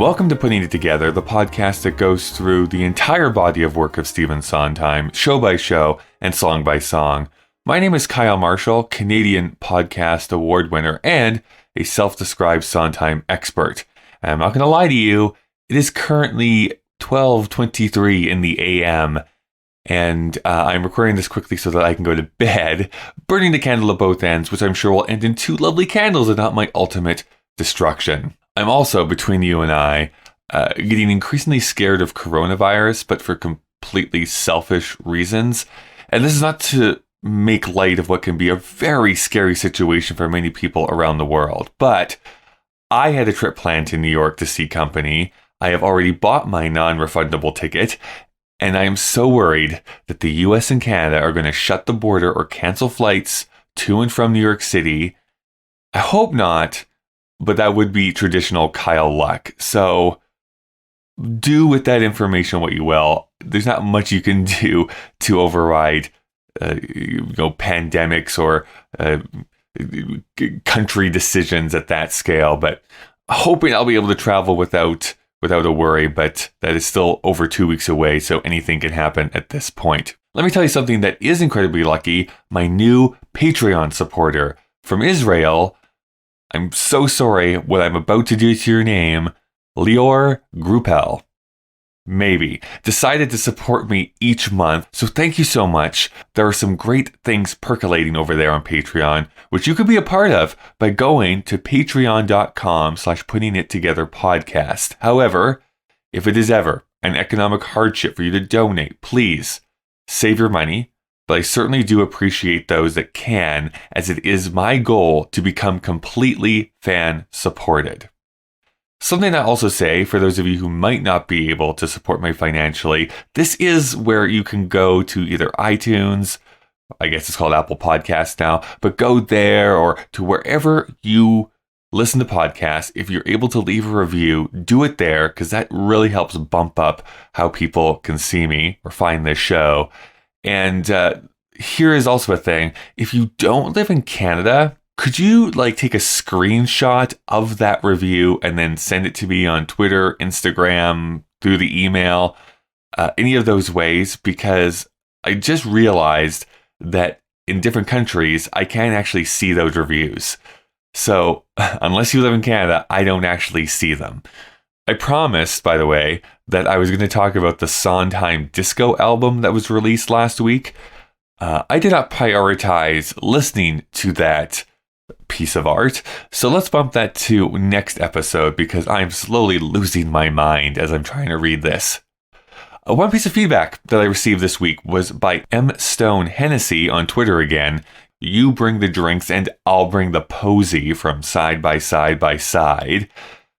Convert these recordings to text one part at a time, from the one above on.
Welcome to Putting It Together, the podcast that goes through the entire body of work of Stephen Sondheim, show by show and song by song. My name is Kyle Marshall, Canadian Podcast Award winner and a self-described Sondheim expert. And I'm not going to lie to you, it is currently 12:23 in the AM, and I'm recording this quickly so that I can go to bed, burning the candle at both ends, which I'm sure will end in two lovely candles and not my ultimate destruction. I'm also, between you and I, getting increasingly scared of coronavirus, but for completely selfish reasons. And this is not to make light of what can be a very scary situation for many people around the world. But I had a trip planned to New York to see company. I have already bought my non-refundable ticket, and I am so worried that the US and Canada are going to shut the border or cancel flights to and from New York City. I hope not, but that would be traditional Kyle luck. So do with that information what you will. There's not much you can do to override pandemics or country decisions at that scale, but hoping I'll be able to travel without a worry, but that is still over 2 weeks away, so anything can happen at this point. Let me tell you something that is incredibly lucky. My new Patreon supporter from Israel, I'm so sorry what I'm about to do to your name, Lior Grupel, maybe, decided to support me each month. So thank you so much. There are some great things percolating over there on Patreon, which you could be a part of by going to patreon.com/puttingittogetherpodcast. However, if it is ever an economic hardship for you to donate, please save your money. But I certainly do appreciate those that can, as it is my goal to become completely fan supported. Something I also say, for those of you who might not be able to support me financially, this is where you can go to either iTunes, I guess it's called Apple Podcasts now, but go there or to wherever you listen to podcasts. If you're able to leave a review, do it there, because that really helps bump up how people can see me or find this show. And here is also a thing. If you don't live in Canada, could you take a screenshot of that review and then send it to me on Twitter, Instagram, through the email, any of those ways? Because I just realized that in different countries, I can't actually see those reviews. So unless you live in Canada, I don't actually see them. I promised, by the way, that I was going to talk about the Sondheim disco album that was released last week. I did not prioritize listening to that piece of art, so let's bump that to next episode because I'm slowly losing my mind as I'm trying to read this. One piece of feedback that I received this week was by M. Stone Hennessy on Twitter again. You bring the drinks and I'll bring the posy from Side by Side by Side.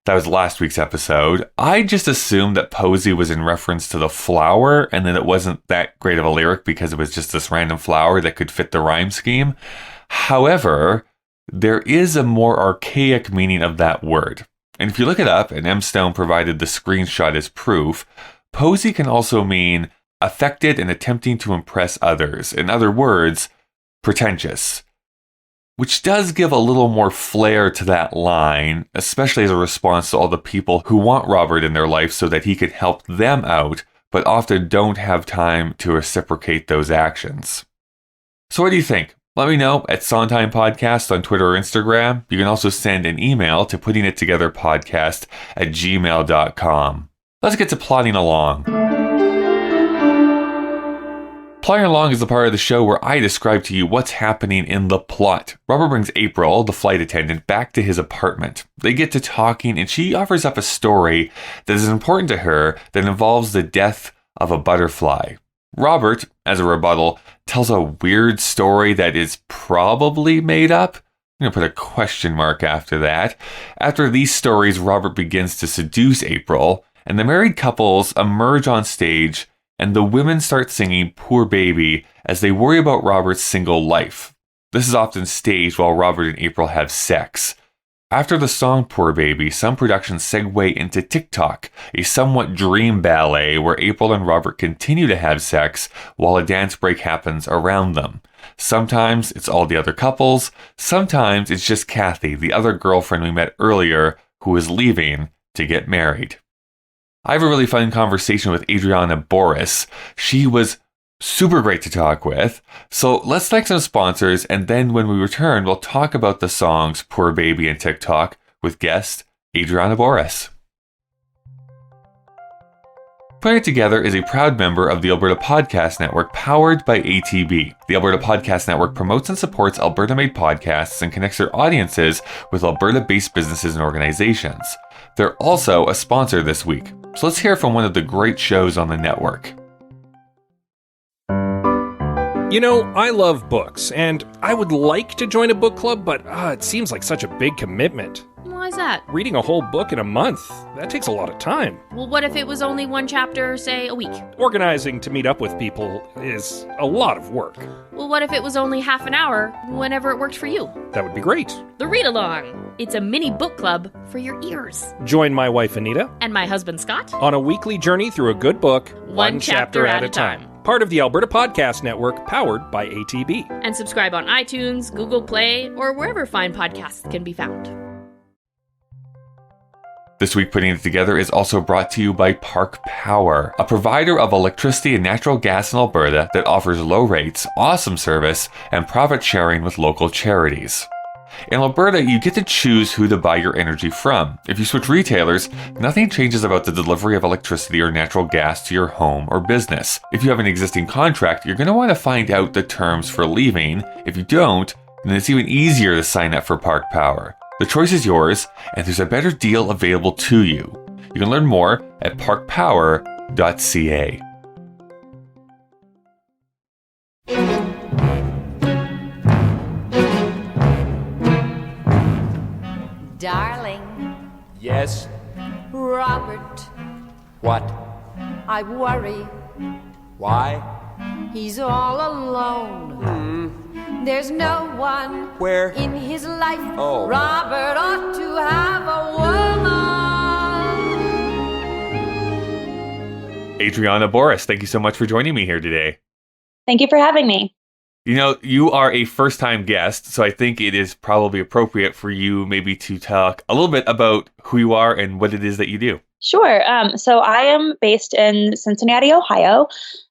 That was last week's episode. I just assumed that posy was in reference to the flower and that it wasn't that great of a lyric because it was just this random flower that could fit the rhyme scheme. However, there is a more archaic meaning of that word. And if you look it up, and M. Stone provided the screenshot as proof, posy can also mean affected and attempting to impress others. In other words, pretentious. Which does give a little more flair to that line, especially as a response to all the people who want Robert in their life so that he can help them out, but often don't have time to reciprocate those actions. So what do you think? Let me know at Sondheim Podcast on Twitter or Instagram. You can also send an email to puttingittogetherpodcast@gmail.com. Let's get to plotting along. Plotting along is the part of the show where I describe to you what's happening in the plot. Robert brings April, the flight attendant, back to his apartment. They get to talking and she offers up a story that is important to her that involves the death of a butterfly. Robert, as a rebuttal, tells a weird story that is probably made up. I'm going to put a question mark after that. After these stories, Robert begins to seduce April, and the married couples emerge on stage, and the women start singing Poor Baby as they worry about Robert's single life. This is often staged while Robert and April have sex. After the song Poor Baby, some productions segue into Tock, a somewhat dream ballet where April and Robert continue to have sex while a dance break happens around them. Sometimes it's all the other couples, sometimes it's just Kathy, the other girlfriend we met earlier, who is leaving to get married. I have a really fun conversation with Adrianna Boris. She was super great to talk with. So let's thank some sponsors, and then when we return, we'll talk about the songs Poor Baby and TikTok with guest Adrianna Boris. Putting It Together is a proud member of the Alberta Podcast Network, powered by ATB. The Alberta Podcast Network promotes and supports Alberta-made podcasts and connects their audiences with Alberta-based businesses and organizations. They're also a sponsor this week. So let's hear from one of the great shows on the network. You know, I love books, and I would like to join a book club, but it seems like such a big commitment. Why is that? Reading a whole book in a month, that takes a lot of time. Well, what if it was only one chapter, say, a week? Organizing to meet up with people is a lot of work. Well, what if it was only half an hour, whenever it worked for you? That would be great. The Read-Along. It's a mini book club for your ears. Join my wife, Anita, And my husband, Scott, on a weekly journey through a good book, one chapter at a time. Part of the Alberta Podcast Network, powered by ATB. And subscribe on iTunes, Google Play, or wherever fine podcasts can be found. This week, Putting It Together is also brought to you by Park Power, a provider of electricity and natural gas in Alberta that offers low rates, awesome service, and profit sharing with local charities. In Alberta, you get to choose who to buy your energy from. If you switch retailers, nothing changes about the delivery of electricity or natural gas to your home or business. If you have an existing contract, you're going to want to find out the terms for leaving. If you don't, then it's even easier to sign up for Park Power. The choice is yours, and there's a better deal available to you. You can learn more at parkpower.ca. Darling, Yes. Robert, What? I worry. Why? He's all alone. There's no one Where? in his life. Oh. Robert ought to have a woman. Adrianna Boris, thank you so much for joining me here today. Thank you for having me. You know, you are a first-time guest, so I think it is probably appropriate for you maybe to talk a little bit about who you are and what it is that you do. Sure. So I am based in Cincinnati, Ohio.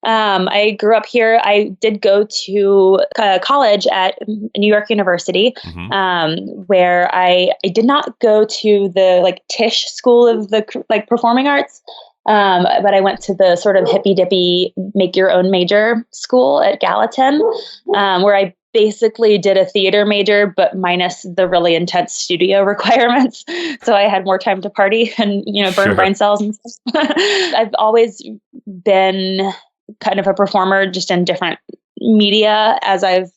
I grew up here. I did go to college at New York University, where I did not go to the Tisch School of the Performing Arts, but I went to the sort of hippy-dippy make your own major school at Gallatin, where I basically did a theater major, but minus the really intense studio requirements. So I had more time to party and, burn brain cells and stuff. I've always been kind of a performer, just in different media as I've,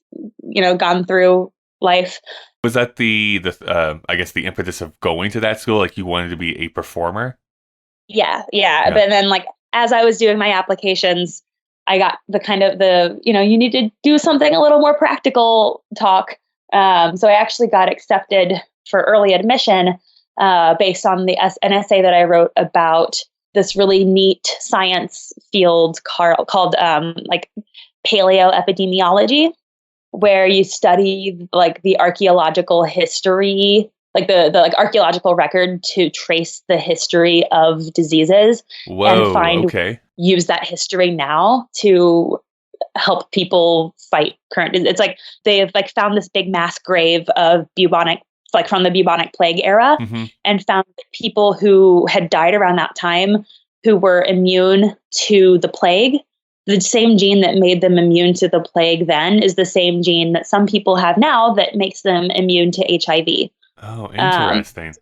gone through life. Was that the impetus of going to that school? Like, you wanted to be a performer? Yeah. But then as I was doing my applications, I got you need to do something a little more practical talk. So I actually got accepted for early admission based on an essay that I wrote about this really neat science field called paleoepidemiology, where you study the archaeological history, the archaeological record to trace the history of diseases. Whoa, and use that history now to help people fight current. It's they have found this big mass grave of bubonic, from the bubonic plague era, and found that people who had died around that time who were immune to the plague. The same gene that made them immune to the plague then is the same gene that some people have now that makes them immune to HIV. Oh, interesting.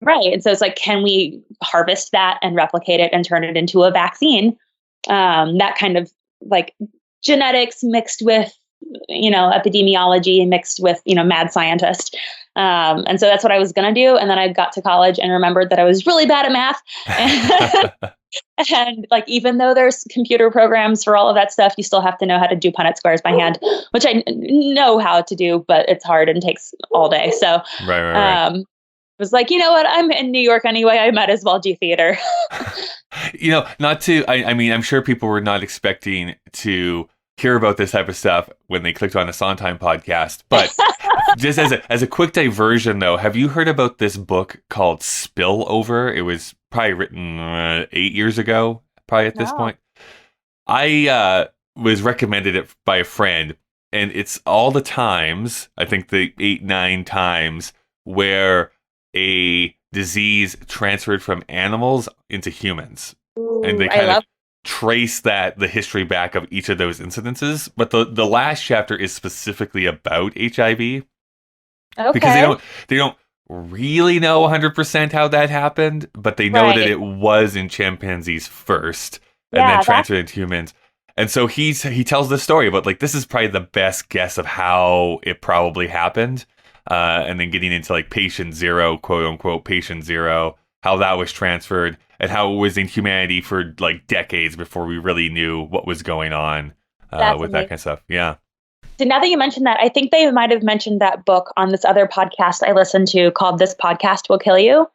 Right. And so it's can we harvest that and replicate it and turn it into a vaccine? That kind of genetics mixed with, epidemiology mixed with, mad scientist. And so that's what I was going to do. And then I got to college and remembered that I was really bad at math. And even though there's computer programs for all of that stuff, you still have to know how to do Punnett squares by hand, which I know how to do, but it's hard and takes all day. So right. was you know what, I'm in New York anyway, I might as well do theater. I'm sure people were not expecting to hear about this type of stuff when they clicked on the Sondheim podcast, but Just as a quick diversion, though, have you heard about this book called Spillover? It was probably written 8 years ago, probably at this point. I was recommended it by a friend, and it's all the times, I think the 8, 9 times, where a disease transferred from animals into humans. Ooh, And they kind of trace the history back of each of those incidences. But the last chapter is specifically about HIV. Okay. Because they don't really know 100% how that happened, but they know that it was in chimpanzees first and then transferred into humans. And so he tells this story about, like, this is probably the best guess of how it probably happened. And then getting into, like, patient zero, quote unquote, patient zero, how that was transferred and how it was in humanity for, like, decades before we really knew what was going on with that kind of stuff. Yeah. So now that you mentioned that, I think they might have mentioned that book on this other podcast I listened to called This Podcast Will Kill You,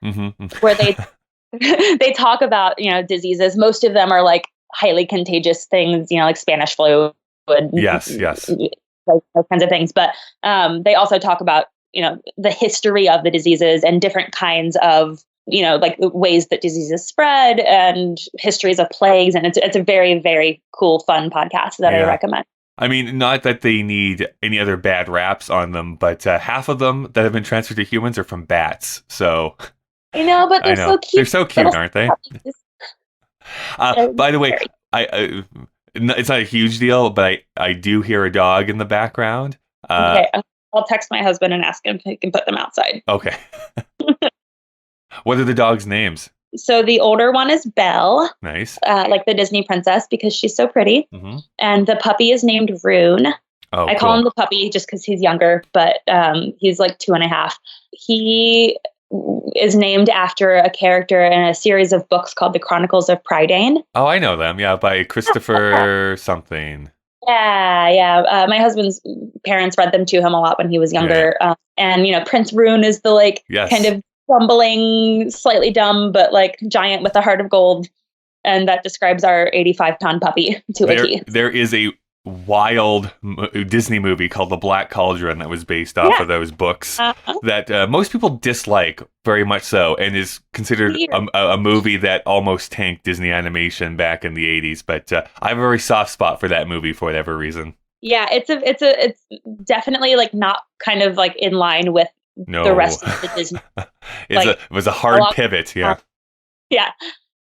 where they talk about, diseases. Most of them are like highly contagious things, like Spanish flu. And, yes. those kinds of things. But they also talk about, the history of the diseases and different kinds of, like ways that diseases spread and histories of plagues. And it's a very, very cool, fun podcast that I recommend. I mean, not that they need any other bad raps on them, but half of them that have been transferred to humans are from bats. So, but they're so cute. They're so cute, aren't they? By the way, it's not a huge deal, but I do hear a dog in the background. Okay, I'll text my husband and ask him if he can put them outside. Okay. What are the dogs' names? So the older one is Belle. Nice. Like the Disney princess because she's so pretty. Mm-hmm. And the puppy is named Rune. Oh, I call him the puppy just because he's younger, but he's like 2.5. He is named after a character in a series of books called The Chronicles of Prydain. Oh, I know them. Yeah, by Christopher something. Yeah. My husband's parents read them to him a lot when he was younger. Yeah. And, Prince Rune is the kind of bumbling, slightly dumb, but like giant with a heart of gold. And that describes our 85-pound puppy to a T. There is a wild Disney movie called The Black Cauldron that was based off of those books that most people dislike very much so, and is considered a movie that almost tanked Disney animation back in the 80s. But I have a very soft spot for that movie for whatever reason. Yeah, it's definitely like not kind of like in line with the rest of the Disney. It was a hard pivot. Yeah. Yeah,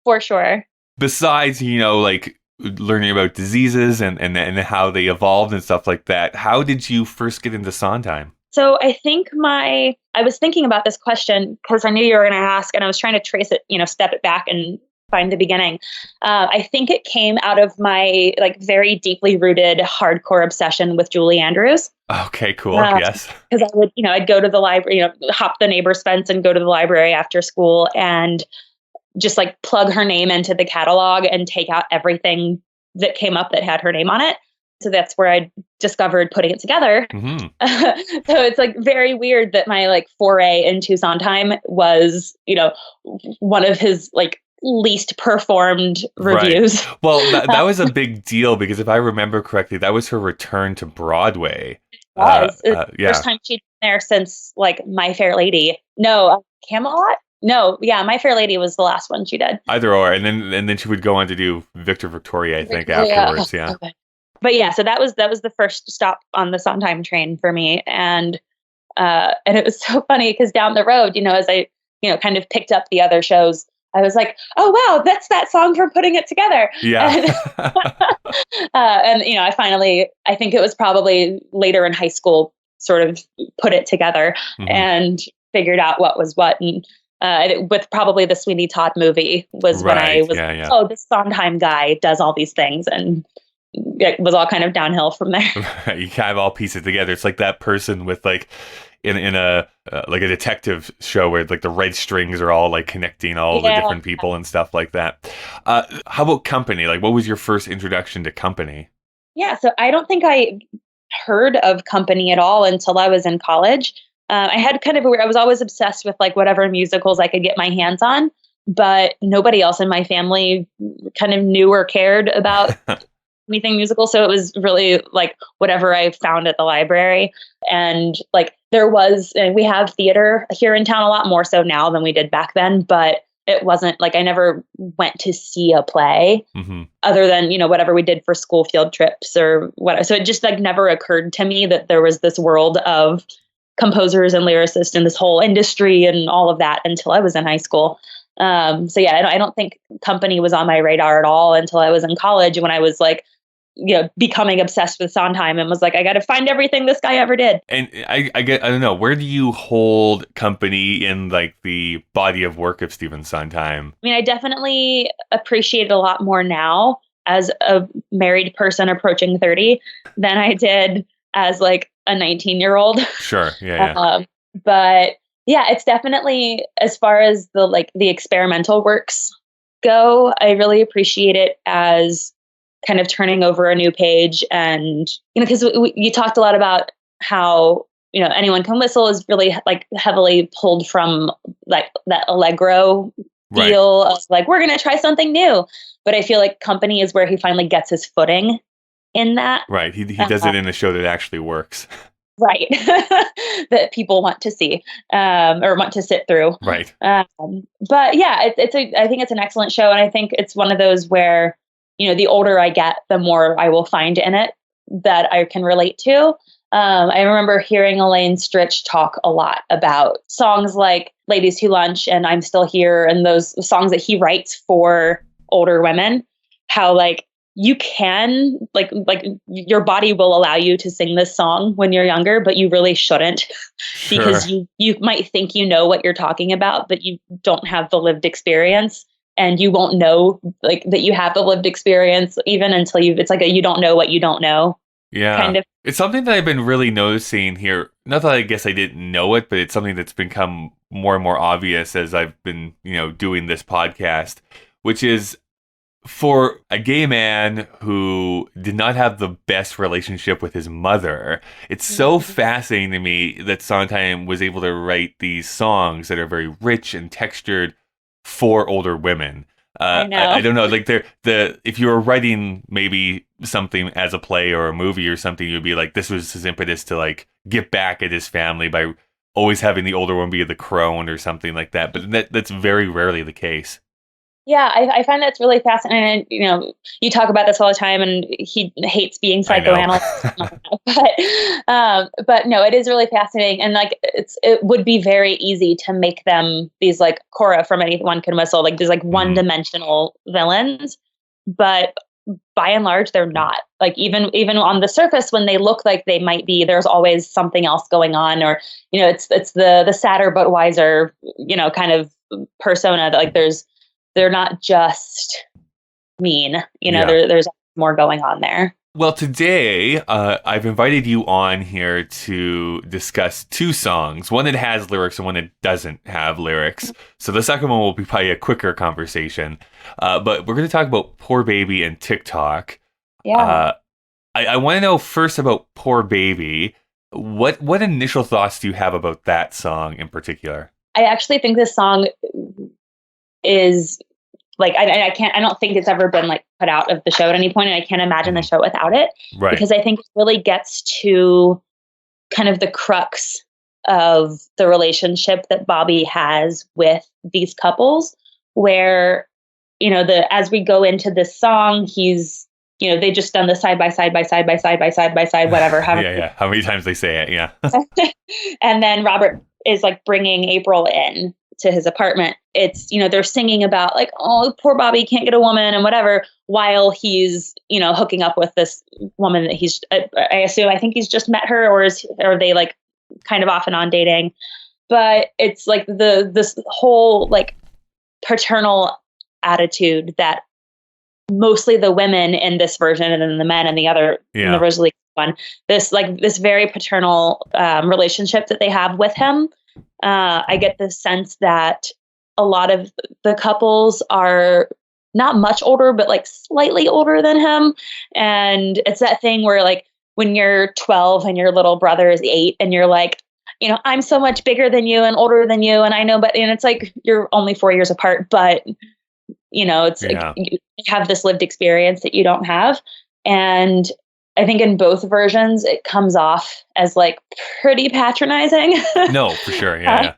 for sure. Besides, like learning about diseases and how they evolved and stuff like that, how did you first get into Sondheim? So I think I was thinking about this question because I knew you were going to ask, and I was trying to trace it, step it back and find the beginning. I think it came out of my very deeply rooted hardcore obsession with Julie Andrews. Okay, cool. Yes. Because I would, I'd go to the library, hop the neighbor's fence and go to the library after school and just plug her name into the catalog and take out everything that came up that had her name on it. So that's where I discovered Putting It Together. Mm-hmm. So it's very weird that my foray into Sondheim was, one of his least performed reviews. Right. Well, that was a big deal because if I remember correctly, that was her return to Broadway. It was. First time she'd been there since My Fair Lady. No, Camelot? No, yeah, My Fair Lady was the last one she did. Either or, and then she would go on to do Victoria, I think, afterwards. Yeah. Okay. But yeah, so that was the first stop on the Sondheim train for me, and it was so funny because down the road, as I kind of picked up the other shows, I was like, oh wow, that's that song from Putting It Together. Yeah. And I finally, I think it was probably later in high school, sort of put it together and figured out what was what. And with probably the Sweeney Todd movie was when I was, oh, this Sondheim guy does all these things, and it was all kind of downhill from there. You kind of all piece it together. It's like that person with in a a detective show where the red strings are all connecting all the different people and stuff like that. How about Company? What was your first introduction to Company? Yeah, so I don't think I heard of Company at all until I was in college. I had kind of I was always obsessed with whatever musicals I could get my hands on, but nobody else in my family kind of knew or cared about anything musical. So it was really whatever I found at the library. And there was, and we have theater here in town a lot more so now than we did back then, but it wasn't like I never went to see a play other than, whatever we did for school field trips or whatever. So it just like never occurred to me that there was this world of composers and lyricists and this whole industry and all of that until I was in high school. So yeah, I don't think company was on my radar at all until I was in college when I was like, becoming obsessed with Sondheim and was like, I got to find everything this guy ever did. And I don't know, where do you hold company in like the body of work of Stephen Sondheim? I mean, I definitely appreciate it a lot more now as a married person approaching 30 than I did as like a 19-year-old. Sure. Yeah. But yeah, it's definitely, as far as the experimental works go, I really appreciate it as kind of turning over a new page. And, because you talked a lot about how, Anyone Can Whistle is really like heavily pulled from like that Allegro feel of like, we're going to try something new. But I feel like Company is where he finally gets his footing in that. Right. He does it in a show that actually works. Right. That people want to see or want to sit through. Right. But yeah, I think it's an excellent show. And I think it's one of those where, the older I get, the more I will find in it that I can relate to. I remember hearing Elaine Stritch talk a lot about songs like Ladies Who Lunch and I'm Still Here and those songs that he writes for older women, how like you can like your body will allow you to sing this song when you're younger, but you really shouldn't because you might think you know what you're talking about, but you don't have the lived experience. And you won't know like that you have the lived experience even until it's like you don't know what you don't know. Yeah. Kind of. It's something that I've been really noticing here. Not that I guess I didn't know it, but it's something that's become more and more obvious as I've been, doing this podcast, which is for a gay man who did not have the best relationship with his mother. It's so fascinating to me that Sondheim was able to write these songs that are very rich and textured for older women. I know. I don't know, like if you were writing maybe something as a play or a movie or something, you'd be like, this was his impetus to like get back at his family by always having the older one be the crone or something like that. But that's very rarely the case. Yeah, I find that's really fascinating. And, you talk about this all the time, and he hates being psychoanalyzed. But no, it is really fascinating, and like it would be very easy to make them these like Cora from Anyone Can Whistle, like these like one-dimensional villains. But by and large, they're not. Like even on the surface, when they look like they might be, there's always something else going on, or it's the sadder but wiser, kind of persona that like they're not just mean, there's more going on there. Well, today I've invited you on here to discuss two songs, one that has lyrics and one that doesn't have lyrics. So the second one will be probably a quicker conversation. But we're going to talk about Poor Baby and TikTok. Yeah. I want to know first about Poor Baby. What initial thoughts do you have about that song in particular? I actually think this song is like I don't think it's ever been like put out of the show at any point, and I can't imagine the show without it. Right. Because I think it really gets to kind of the crux of the relationship that Bobby has with these couples, where as we go into this song, he's they just done the side by side whatever. Yeah. How many times they say it? Yeah. And then Robert is like bringing April in to his apartment. It's, they're singing about like, oh, poor Bobby can't get a woman and whatever, while he's, hooking up with this woman that I think he's just met her, or are they like kind of off and on dating? But it's like this whole like paternal attitude that mostly the women in this version and then the men in the other, in the Rosalie one, this very paternal relationship that they have with him. I get the sense that a lot of the couples are not much older, but like slightly older than him. And it's that thing where like when you're 12 and your little brother is 8 and you're like, I'm so much bigger than you and older than you. And I know, and it's like, you're only 4 years apart, but it's like you have this lived experience that you don't have. And I think in both versions, it comes off as like pretty patronizing. No, for sure. Yeah.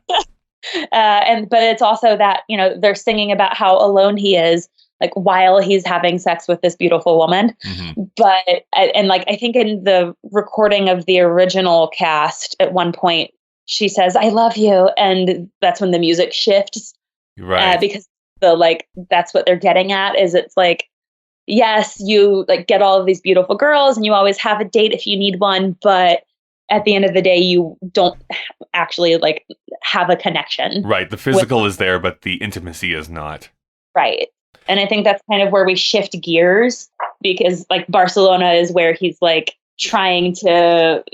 But it's also that, they're singing about how alone he is, like while he's having sex with this beautiful woman. Mm-hmm. But, and like, I think in the recording of the original cast at one point, she says, "I love you." And that's when the music shifts. Right. Because that's what they're getting at is it's like, yes, you like get all of these beautiful girls and you always have a date if you need one, but at the end of the day, you don't actually like have a connection. Right. The physical is there, but the intimacy is not. Right. And I think that's kind of where we shift gears, because like Barcelona is where he's like trying to,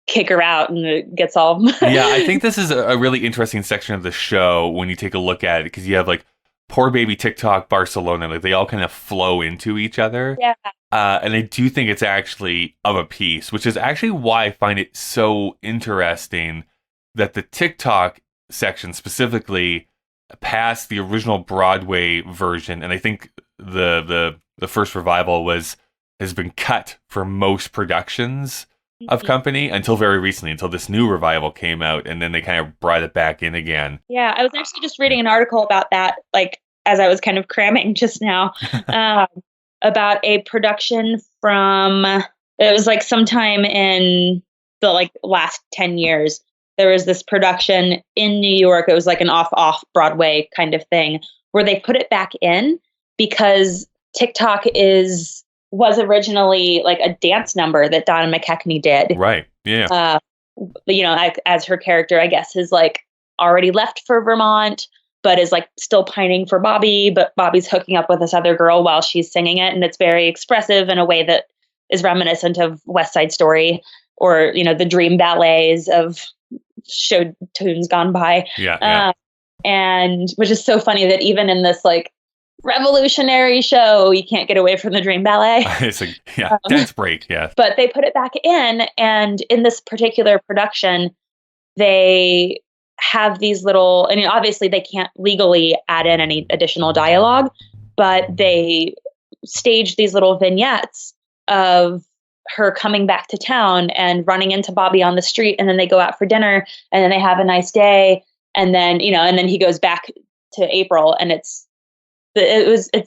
kick her out, and it gets all. Yeah, I think this is a really interesting section of the show when you take a look at it, because you have like Poor Baby, TikTok, Barcelona, like they all kind of flow into each other. Yeah. And I do think it's actually of a piece, which is actually why I find it so interesting that the TikTok section specifically past the original Broadway version, and I think the first revival has been cut for most productions of Company until very recently, until this new revival came out, and then they kind of brought it back in again. Yeah, I was actually just reading an article about that, like as I was kind of cramming just now, about a production from, it was like sometime in the like last 10 years. There was this production in New York. It was like an off Broadway kind of thing where they put it back in because TikTok was originally like a dance number that Donna McKechnie did. Right. Yeah. As her character, I guess, is like already left for Vermont, but is like still pining for Bobby. But Bobby's hooking up with this other girl while she's singing it. And it's very expressive in a way that is reminiscent of West Side Story or, the dream ballets of show tunes gone by. Yeah. And which is so funny that even in this like revolutionary show, you can't get away from the dream ballet. It's like, dance break. Yeah. But they put it back in, and in this particular production, they have these little, and obviously they can't legally add in any additional dialogue, but they stage these little vignettes of her coming back to town and running into Bobby on the street, and then they go out for dinner, and then they have a nice day, and then and then he goes back to April, and it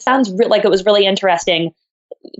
sounds like it was really interesting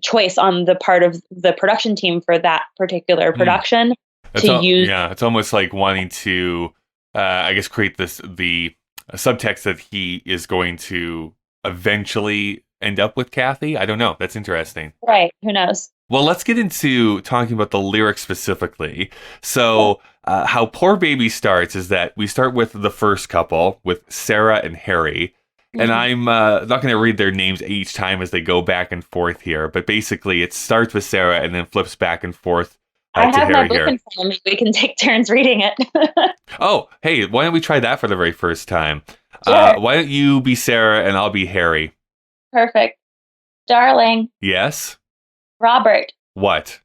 choice on the part of the production team for that particular production use. Yeah, it's almost like wanting to, I guess, create the subtext that he is going to eventually end up with Kathy. I don't know. That's interesting. Right. Who knows? Well, let's get into talking about the lyrics specifically. So how Poor Baby starts is that we start with the first couple, with Sarah and Harry. And I'm not going to read their names each time as they go back and forth here. But basically, it starts with Sarah and then flips back and forth I to have Harry my book here. in front of me. We can take turns reading it. Oh, hey, why don't we try that for the very first time? Sure. Why don't you be Sarah and I'll be Harry? Perfect. Darling, Yes? Robert, What?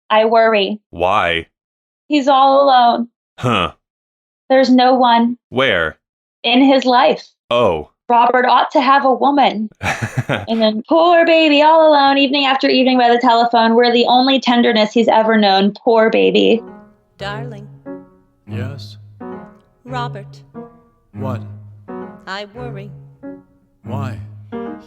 I worry. Why? He's all alone. Huh. There's no one Where? in his life. Oh. Robert ought to have a woman. And then, poor baby, all alone, evening after evening by the telephone. We're the only tenderness he's ever known. Poor baby. Darling, Yes? Robert, What? I worry. Why?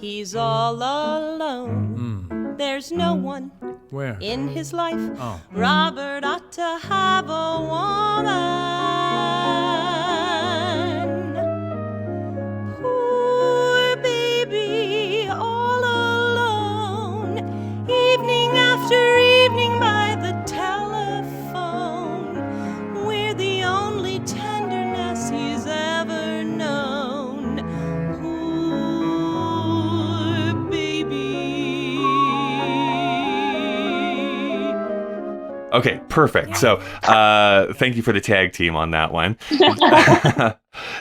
He's all alone. There's no one Where? in his life. Oh. Robert ought to have a woman. Poor baby, all alone, evening after evening by the telephone. We're the only tenderness he's ever known. Poor baby. Okay, perfect. So, thank you for the tag team on that one.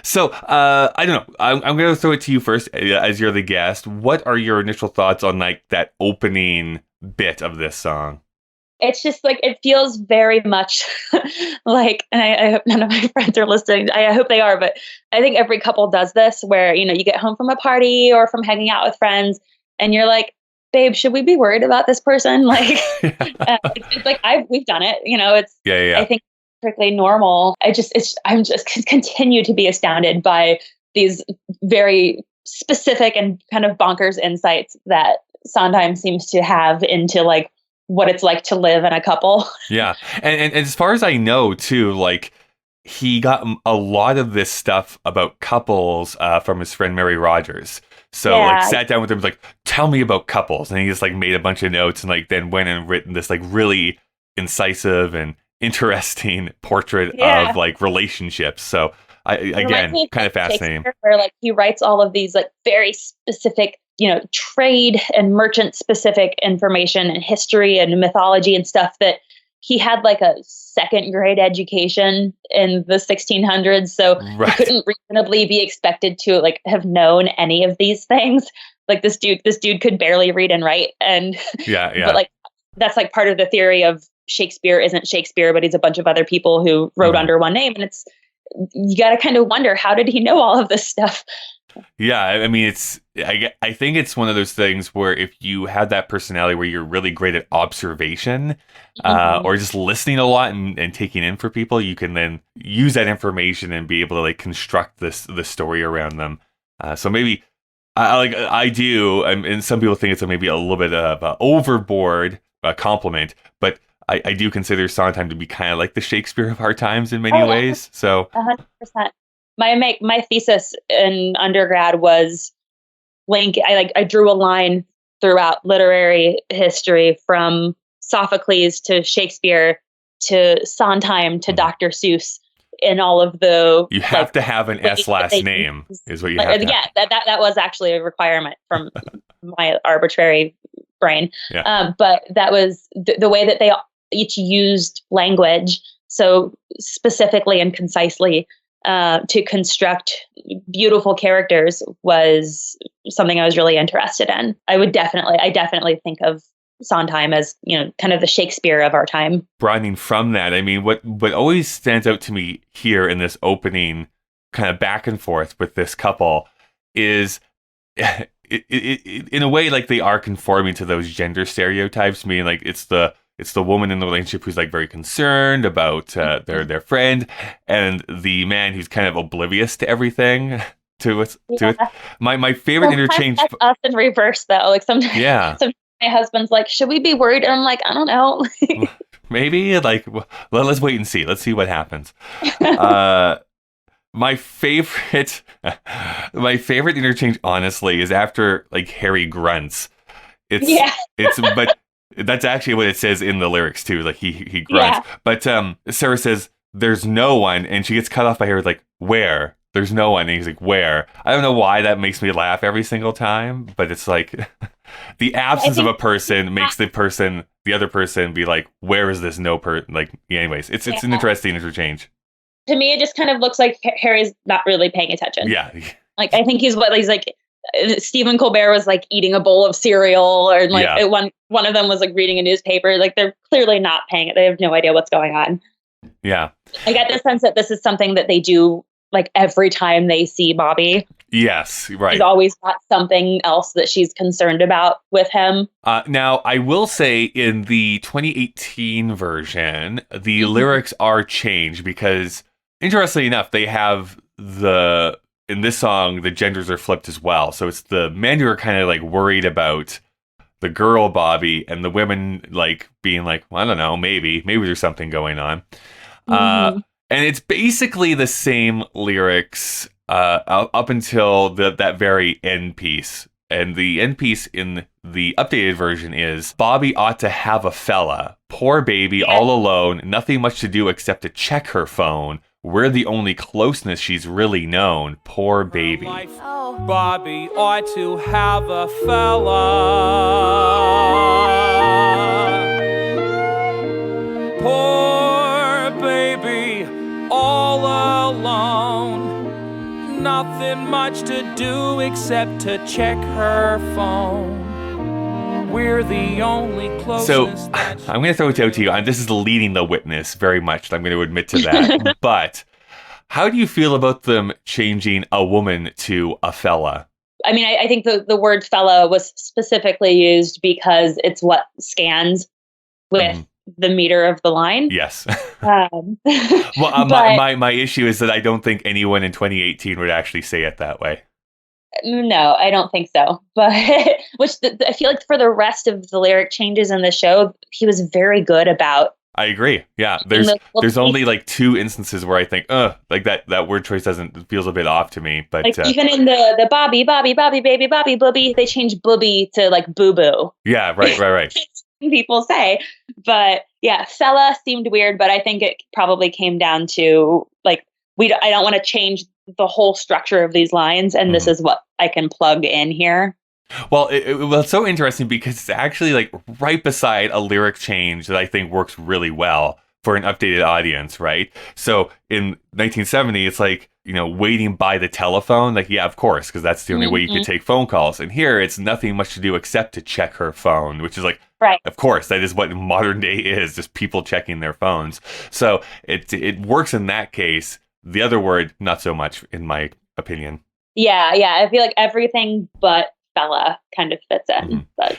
So, I don't know. I'm going to throw it to you first, as you're the guest. What are your initial thoughts on like that opening bit of this song? It's just like, it feels very much like, and I hope none of my friends are listening. I hope they are, but I think every couple does this where, you get home from a party or from hanging out with friends and you're like, babe, should we be worried about this person? Like, it's like we've done it. It's I think perfectly normal. I'm just continue to be astounded by these very specific and kind of bonkers insights that Sondheim seems to have into like what it's like to live in a couple. Yeah. And as far as I know too, like he got a lot of this stuff about couples from his friend Mary Rogers. So like sat down with him, like, tell me about couples. And he just like made a bunch of notes and like then went and written this like really incisive and interesting portrait of like relationships. So again, kind of fascinating. Where like he writes all of these like very specific, trade and merchant specific information and history and mythology and stuff that he had like a second grade education in the 1600s. So he couldn't reasonably be expected to like have known any of these things. Like this dude could barely read and write. And but like, that's like part of the theory of Shakespeare isn't Shakespeare, but he's a bunch of other people who wrote under one name. And you got to kind of wonder, how did he know all of this stuff? Yeah, I mean, I think it's one of those things where if you have that personality where you're really great at observation or just listening a lot and taking in for people, you can then use that information and be able to like construct the story around them. So maybe I do, and some people think it's maybe a little bit of an overboard compliment, but I do consider Sondheim to be kind of like the Shakespeare of our times in many ways. So 100%. My thesis in undergrad was I drew a line throughout literary history from Sophocles to Shakespeare to Sondheim to Dr. Seuss in all of the. You have to have an S last name is what you have to have. That was actually a requirement from my arbitrary brain. Yeah. But that was the way that they each used language so specifically and concisely to construct beautiful characters was something I was really interested in. I definitely think of Sondheim as, kind of the Shakespeare of our time. Broadening from that, I mean, what always stands out to me here in this opening kind of back and forth with this couple is in a way, like they are conforming to those gender stereotypes, meaning like it's the woman in the relationship who's like very concerned about their friend, and the man who's kind of oblivious to everything. To it. My favorite interchange. That's us in reverse though. Like sometimes my husband's like, "Should we be worried?" And I'm like, "I don't know." Maybe like, well, let's wait and see. Let's see what happens. My favorite interchange, honestly, is after like Harry grunts. But that's actually what it says in the lyrics too. Like he grunts. Yeah. But Sarah says, "There's no one," and she gets cut off by Harry like, "Where? There's no one." And he's like, "Where?" I don't know why that makes me laugh every single time, but it's like the absence of a person makes the other person be like, "Where is this no person?" Like, anyways, it's an interesting interchange. To me, it just kind of looks like Harry's not really paying attention. Yeah. Like, I think he's like, Stephen Colbert was like eating a bowl of cereal, or like one of them was like reading a newspaper. Like, they're clearly not paying it. They have no idea what's going on. Yeah. I get the sense that this is something that they do like every time they see Bobby. Yes, right. She's always got something else that she's concerned about with him. Now, I will say in the 2018 version, the lyrics are changed because, interestingly enough, they have in this song, the genders are flipped as well. So it's the men who are kind of like worried about the girl Bobby, and the women like being like, well, I don't know, maybe there's something going on. And it's basically the same lyrics up until that very end piece. And the end piece in the updated version is, "Bobby ought to have a fella. Poor baby, all alone. Nothing much to do except to check her phone. We're the only closeness she's really known. Poor baby." Bobby ought to have a fella. Poor baby, all alone. Nothing much to do except to check her phone. We're the only closeness. So I'm going to throw it out to you. This is leading the witness very much. I'm going to admit to that. But how do you feel about them changing a woman to a fella? I mean, I think the word fella was specifically used because it's what scans with the meter of the line. Yes. Well, my issue is that I don't think anyone in 2018 would actually say it that way. No, I don't think so. But I feel like for the rest of the lyric changes in the show, he was very good about. I agree. Yeah, there's only like 2 instances where I think, like that word choice feels a bit off to me. But like even in the Bobby, baby, Bobby, booby, they changed booby to like boo boo. Yeah, right. People say, but yeah, fella seemed weird, but I think it probably came down to like I don't want to change the whole structure of these lines, and this is what I can plug in here. Well, it's so interesting because it's actually like right beside a lyric change that I think works really well for an updated audience, right? So in 1970, it's like, waiting by the telephone. Like, yeah, of course, because that's the only way you could take phone calls. And here, it's nothing much to do except to check her phone, which is like, right. Of course, that is what modern day is, just people checking their phones. So it works in that case. The other word, not so much, in my opinion. Yeah. I feel like everything but fella kind of fits in. But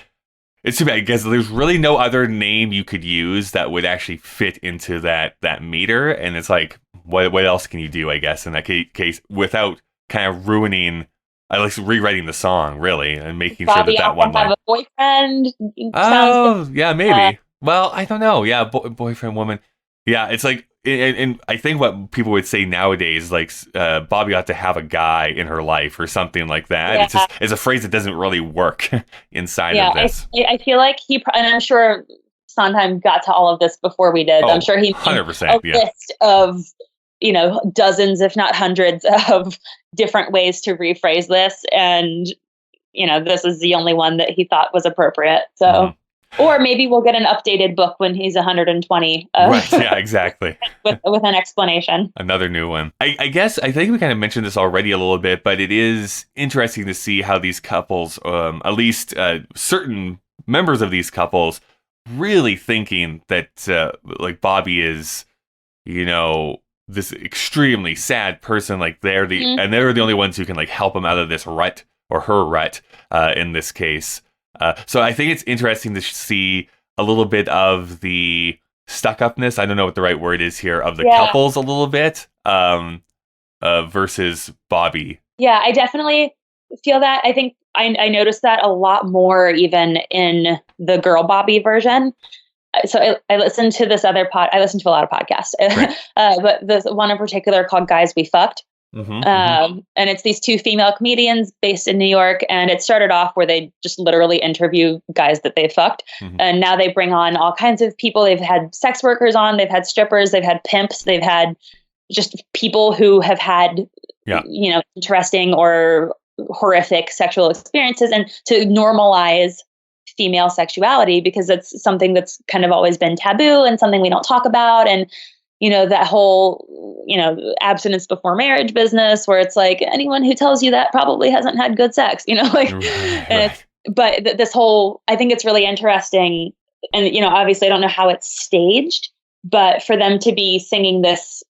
it's too bad because there's really no other name you could use that would actually fit into that meter. And it's like, what else can you do, I guess, in that case without kind of ruining, at least rewriting the song, really, and making Bobby sure that one line. Have a boyfriend. Oh, yeah, maybe. Well, I don't know. Yeah, boyfriend, woman. Yeah, it's like, and I think what people would say nowadays, like Bobby ought to have a guy in her life or something like that. Yeah. It's a phrase that doesn't really work inside of this. I feel like and I'm sure Sondheim got to all of this before we did. I'm sure he made 100%, list of dozens, if not hundreds, of different ways to rephrase this, and this is the only one that he thought was appropriate. So. Or maybe we'll get an updated book when he's 120. Right, yeah, exactly. with an explanation. Another new one. I guess, I think we kind of mentioned this already a little bit, but it is interesting to see how these couples, at least certain members of these couples, really thinking that like Bobby is, this extremely sad person. Like they're the only ones who can like help him out of this rut, or her rut in this case. So I think it's interesting to see a little bit of the stuck-upness, I don't know what the right word is here, of the couples a little bit versus Bobby. Yeah, I definitely feel that. I think I noticed that a lot more even in the Girl Bobby version. So I listened to this other I listened to a lot of podcasts, right. But there's one in particular called Guys We Fucked. And it's these 2 female comedians based in New York, and it started off where they just literally interview guys that they fucked, and now they bring on all kinds of people. They've had sex workers on, they've had strippers, they've had pimps, they've had just people who have had interesting or horrific sexual experiences, and to normalize female sexuality, because it's something that's kind of always been taboo and something we don't talk about. And that whole, abstinence before marriage business, where it's like anyone who tells you that probably hasn't had good sex, Right. But this whole, I think it's really interesting. And, obviously I don't know how it's staged, but for them to be singing this,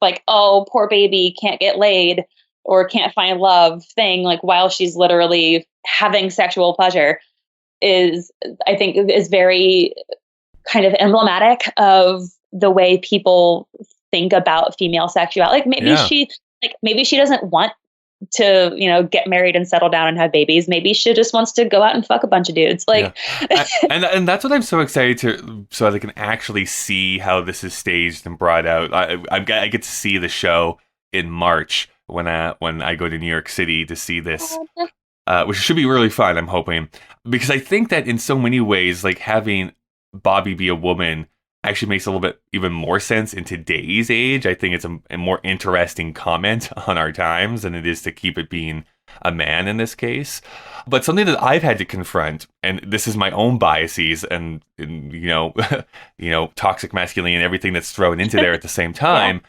like, oh, poor baby can't get laid or can't find love thing, like while she's literally having sexual pleasure is very kind of emblematic of the way people think about female sexuality. Like maybe she doesn't want to, get married and settle down and have babies. Maybe she just wants to go out and fuck a bunch of dudes. Like, and that's what I'm so excited so I can actually see how this is staged and brought out. I get to see the show in March when I go to New York City to see this, which should be really fun. I'm hoping, because I think that in so many ways, like having Bobby be a woman actually makes a little bit even more sense in today's age. I think it's a more interesting comment on our times than it is to keep it being a man in this case. But something that I've had to confront, and this is my own biases and toxic masculinity and everything that's thrown into there at the same time,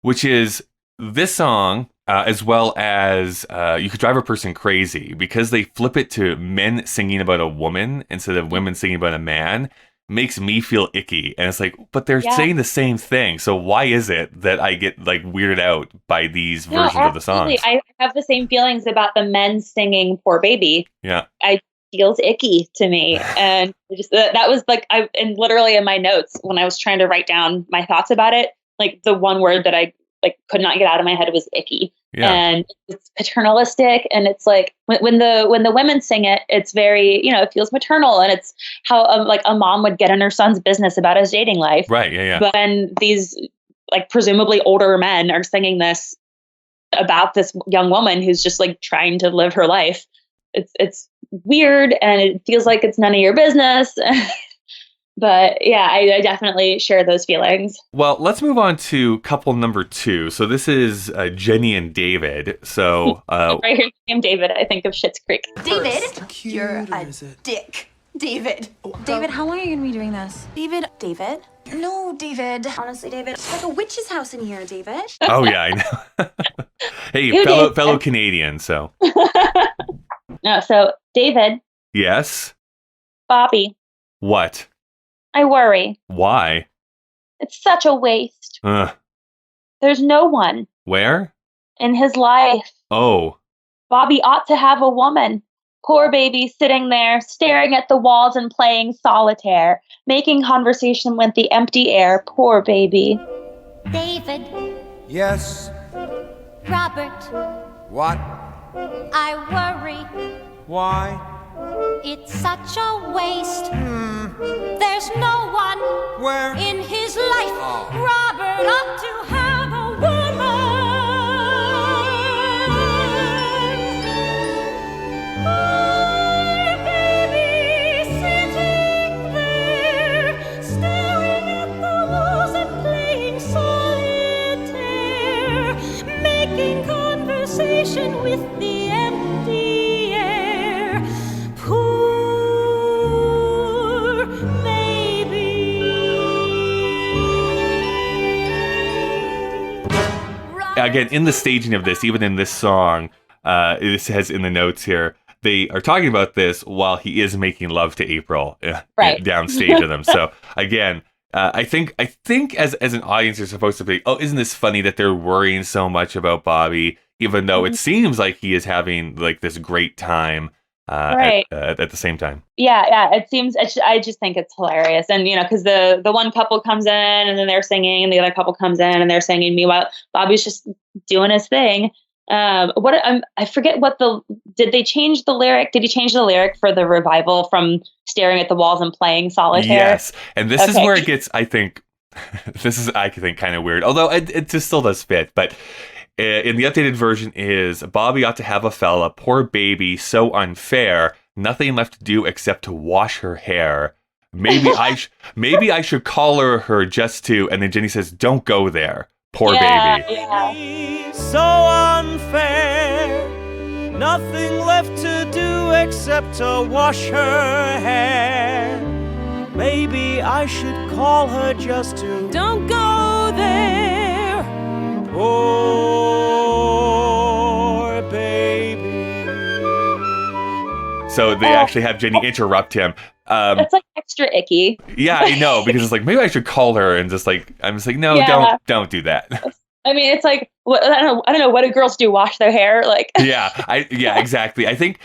which is this song, as well as You Could Drive a Person Crazy, because they flip it to men singing about a woman instead of women singing about a man, makes me feel icky. And it's like, but they're saying the same thing. So why is it that I get like weirded out by these versions of the songs? I have the same feelings about the men singing Poor Baby. Yeah. Feels icky to me. And just that was like, and literally in my notes when I was trying to write down my thoughts about it, like the one word that I like could not get out of my head was icky. Yeah. And it's paternalistic, and it's like when the women sing it, it's very, it feels maternal, and it's how like a mom would get in her son's business about his dating life. Right. Yeah. But then these like presumably older men are singing this about this young woman who's just like trying to live her life. It's weird, and it feels like it's none of your business. But yeah, I definitely share those feelings. Well, let's move on to couple number 2. So this is Jenny and David. So right here, I'm David. I think of Schitt's Creek. David, you're a dick. David. David, how long are you going to be doing this? David. No, David. Honestly, David, it's like a witch's house in here, David. Oh, yeah, I know. Hey, fellow Canadian, so. No, so David. Yes? Bobby. What? I worry. Why? It's such a waste. There's no one. Where? In his life. Oh. Bobby ought to have a woman. Poor baby sitting there, staring at the walls and playing solitaire, making conversation with the empty air. Poor baby. David. Yes. Robert. What? I worry. Why? It's such a waste. There's no one. Where? In his life. Robert ought to have a woman. Poor baby sitting there, staring at the walls and playing solitaire, making conversation with the empty air. Poor baby. Again, in the staging of this, even in this song, it says in the notes here, they are talking about this while he is making love to April downstage of them. So again, I think as an audience, you're supposed to be, oh, isn't this funny that they're worrying so much about Bobby, even though it seems like he is having like this great time at the same time. Yeah. It seems. I just think it's hilarious, and because the one couple comes in and then they're singing, and the other couple comes in and they're singing. Meanwhile, Bobby's just doing his thing. I forget did they change the lyric? Did he change the lyric for the revival from staring at the walls and playing solitaire? Yes, and this is where it gets. I think kind of weird, although it just still does fit, but. In the updated version is Bobby ought to have a fella, poor baby, so unfair, nothing left to do except to wash her hair. Maybe I should collar her just to, and then Jenny says, don't go there, poor baby. Yeah. So unfair, nothing left to do except to wash her hair. Maybe I should call her just to, don't go there. Poor baby. So they actually have Jenny interrupt him. That's like extra icky. Yeah, I know, because it's like, maybe I should call her and just like, I'm just like, no, don't do that. I mean, it's like, I don't know, what do girls do? Wash their hair? Like, yeah, exactly. I think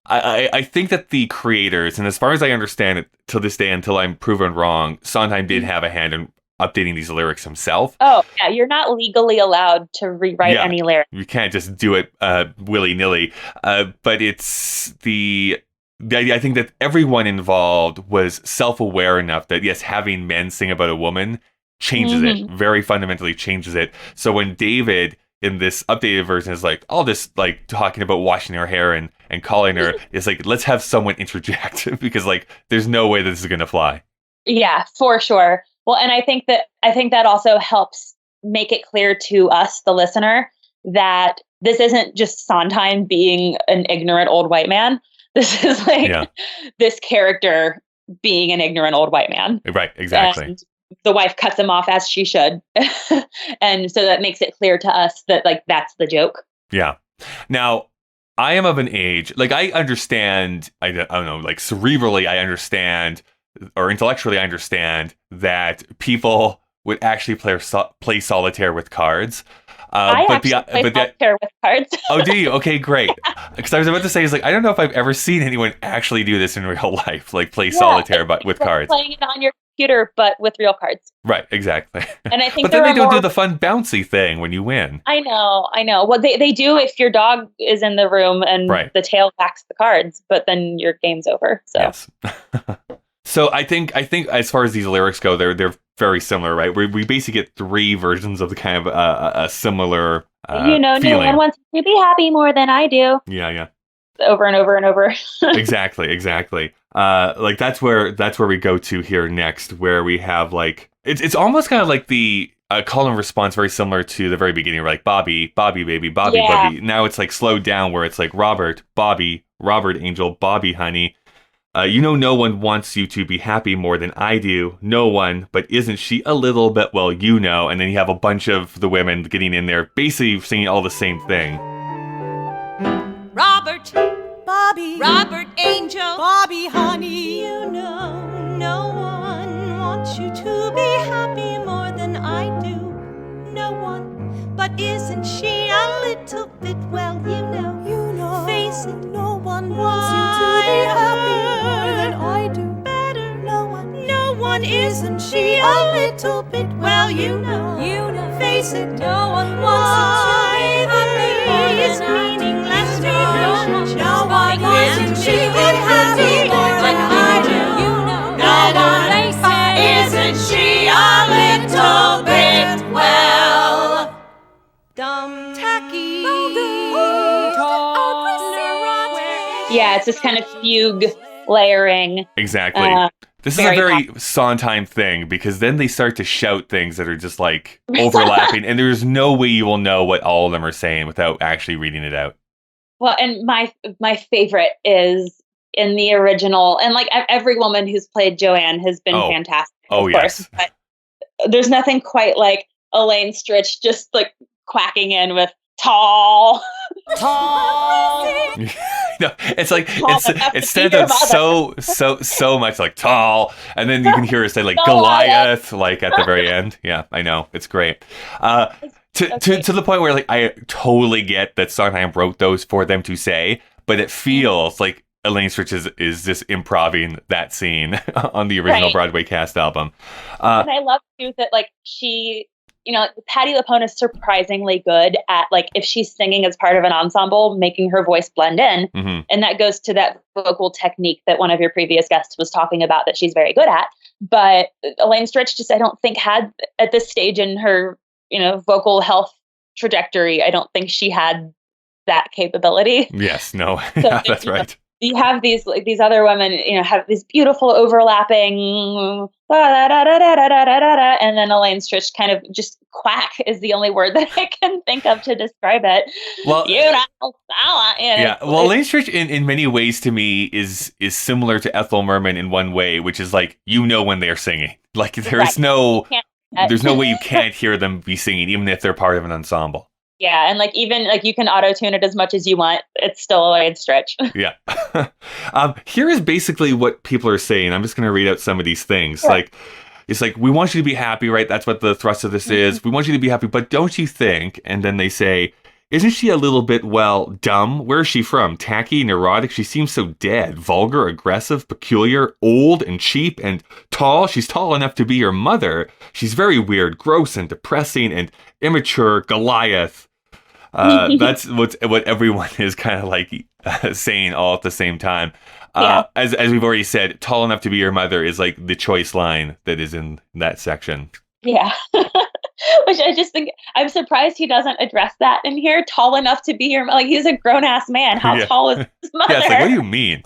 that the creators, and as far as I understand it, till this day, until I'm proven wrong, Sondheim did have a hand in updating these lyrics himself. Oh, yeah, you're not legally allowed to rewrite any lyrics. You can't just do it willy-nilly. But it's I think that everyone involved was self-aware enough that, yes, having men sing about a woman changes it, very fundamentally changes it. So when David in this updated version is like, all this like talking about washing her hair and calling her, is like, let's have someone interject because like there's no way that this is going to fly. Yeah, for sure. Well, and I think that also helps make it clear to us, the listener, that this isn't just Sondheim being an ignorant old white man. This is like this character being an ignorant old white man. Right, exactly. And the wife cuts him off as she should. And so that makes it clear to us that like that's the joke. Yeah. Now, I am of an age, like I understand, I don't know, like cerebrally, I understand or intellectually I understand that people would actually play solitaire with cards. I but actually play solitaire with cards. Oh, do you? Okay, great. Because I was about to say, I don't know if I've ever seen anyone actually do this in real life, like play solitaire but with cards. Playing it on your computer, but with real cards. Right, exactly. And I think but then they don't do the fun bouncy thing when you win. I know. Well, they do if your dog is in the room and the tail backs the cards, but then your game's over. So. Yes. So I think as far as these lyrics go, they're very similar, right? We basically get 3 versions of the kind of a similar no feeling. one wants to be happy more than I do. Yeah. Over and over and over. Exactly. Like that's where we go to here next, where we have like it's almost kind of like the call and response, very similar to the very beginning, like Bobby, baby, Bobby. Now it's like slowed down, where it's like Robert, Bobby, Robert, Angel, Bobby, honey. No one wants you to be happy more than I do. No one, but isn't she a little bit? Well, And then you have a bunch of the women getting in there, basically singing all the same thing. Robert, Bobby, Robert, Angel, Bobby, honey. No one wants you to be happy more than I do. No one, but isn't she a little bit? Well, face it, no one wants you to be happy more than I do. Better, no one, isn't she a little bit? Well, face it, no one wants you to be happy. Is meaningless. No one isn't she be happy more than I do. No one, isn't she a little bit? Well, dumb, tacky, Yeah, it's this kind of fugue layering. Exactly. This is a very Sondheim thing, because then they start to shout things that are just like overlapping, and there's no way you will know what all of them are saying without actually reading it out. Well, and my favorite is in the original, and like every woman who's played Joanne has been fantastic. Oh, yes. But there's nothing quite like Elaine Stritch just like quacking in with tall. No, it's like it stands out so much, like tall, and then you can hear her say like Goliath, like at the very end. Yeah, I know, it's great. To the point where like I totally get that Sondheim wrote those for them to say, but it feels like Elaine Stritch is just improvising that scene on the original Broadway cast album. And I love too that like she. Patti LuPone is surprisingly good at, like, if she's singing as part of an ensemble, making her voice blend in. Mm-hmm. And that goes to that vocal technique that one of your previous guests was talking about that she's very good at. But Elaine Stritch just, I don't think, had at this stage in her, vocal health trajectory, I don't think she had that capability. Yes, no, so that's right. You have these other women, have these beautiful overlapping, and then Elaine Stritch kind of just quack is the only word that I can think of to describe it. Well, Elaine Stritch in many ways to me is similar to Ethel Merman in one way, which is like, when they're singing. Like there's no way you can't hear them be singing, even if they're part of an ensemble. Yeah, and like even like you can auto-tune it as much as you want, it's still Elaine Stritch. Yeah. Here is basically what people are saying. I'm just going to read out some of these things. Sure. Like, it's like, we want you to be happy, right? That's what the thrust of this is. We want you to be happy, but don't you think? And then they say, isn't she a little bit, dumb? Where is she from? Tacky, neurotic? She seems so dead. Vulgar, aggressive, peculiar, old and cheap and tall. She's tall enough to be your mother. She's very weird, gross and depressing and immature. Goliath. That's what everyone is kind of like saying all at the same time. As we've already said, tall enough to be your mother is like the choice line that is in that section. Yeah. Which I just think, I'm surprised he doesn't address that in here. Tall enough to be your, like, he's a grown-ass man. How tall is his mother? Yeah, it's like, what do you mean?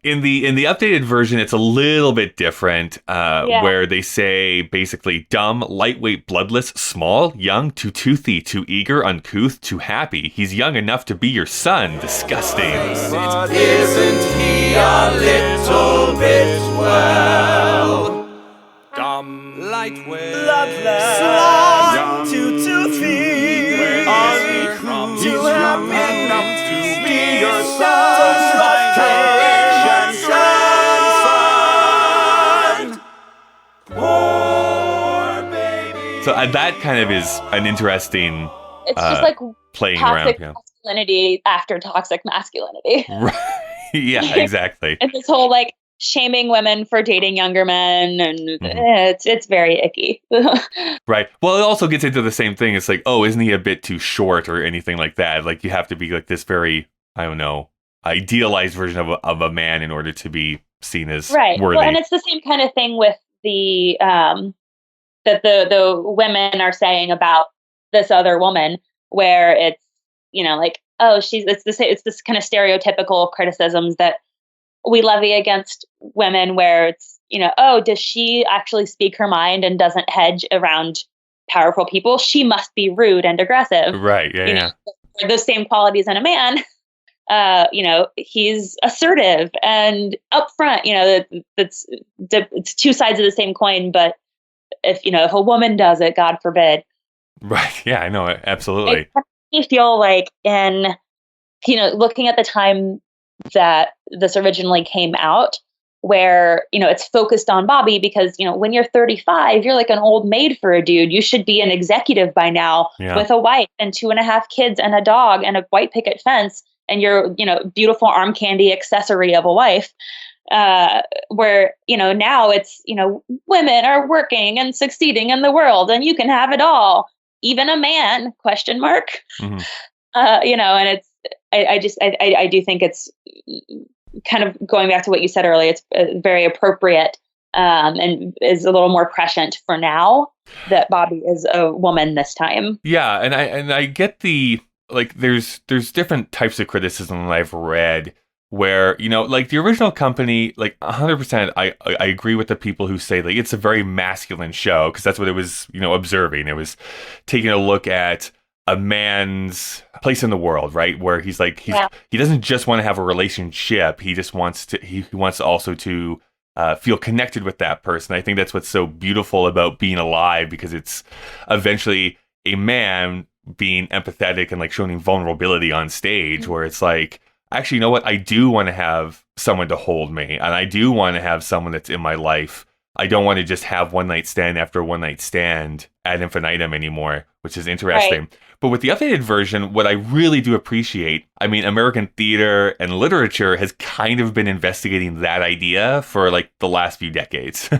In the updated version, it's a little bit different, where they say basically dumb, lightweight, bloodless, small, young, too toothy, too eager, uncouth, too happy. He's young enough to be your son. Disgusting. But isn't he a little bit dumb, lightweight, bloodless, sly, too toothy, uncouth, too happy enough to be your son. So that kind of is an interesting It's just like playing around. toxic Yeah. masculinity after toxic masculinity. Right. Yeah, exactly. And this whole like shaming women for dating younger men, and it's very icky. Right. Well, it also gets into the same thing. It's like, oh, isn't he a bit too short or anything like that? Like you have to be like this very, I don't know, idealized version of a man in order to be seen as right. worthy. Well, and it's the same kind of thing with the that the women are saying about this other woman, where it's, you know, like, oh, it's this kind of stereotypical criticisms that we levy against women, where it's, you know, oh, does she actually speak her mind and doesn't hedge around powerful people? She must be rude and aggressive. Right. Yeah. You Yeah. know, those same qualities in a man. You know, he's assertive and upfront. You know, it's two sides of the same coin. But if a woman does it, God forbid. Right. Yeah, I know. Absolutely. It makes me feel like looking at the time that this originally came out, where, it's focused on Bobby because, when you're 35, you're like an old maid for a dude. You should be an executive by now with a wife and 2.5 kids and a dog and a white picket fence and your, beautiful arm candy accessory of a wife. Where, now it's, women are working and succeeding in the world and you can have it all. Even a man, ? Mm-hmm. And it's, I do think it's kind of going back to what you said earlier. It's very appropriate and is a little more prescient for now that Bobby is a woman this time. Yeah, and I get the, like, there's different types of criticism that I've read where, like the original company, like 100%, I agree with the people who say like it's a very masculine show, because that's what it was, observing. It was taking a look at a man's place in the world, right? Where he doesn't just want to have a relationship. He just wants to, he wants also to feel connected with that person. I think that's what's so beautiful about being alive, because it's eventually a man being empathetic and like showing vulnerability on stage, where it's like, actually, you know what? I do want to have someone to hold me, and I do want to have someone that's in my life. I don't want to just have one night stand after one night stand ad infinitum anymore, which is interesting. Right. But with the updated version, what I really do appreciate, I mean, American theater and literature has kind of been investigating that idea for like the last few decades.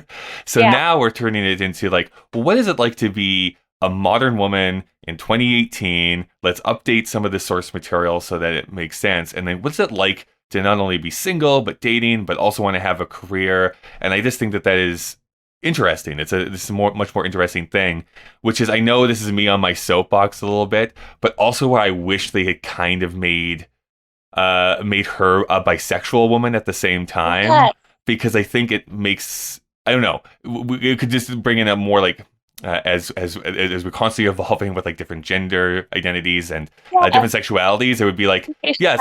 So now we're turning it into like, well, what is it like to be a modern woman in 2018? Let's update some of the source material so that it makes sense. And then what's it like to not only be single, but dating, but also want to have a career? And I just think that is interesting. This is a much more interesting thing, which is, I know this is me on my soapbox a little bit, but also where I wish they had kind of made her a bisexual woman at the same time, because I think it makes, I don't know, it could just bring in a more like, as we're constantly evolving with like different gender identities and different sexualities, it would be like, yes,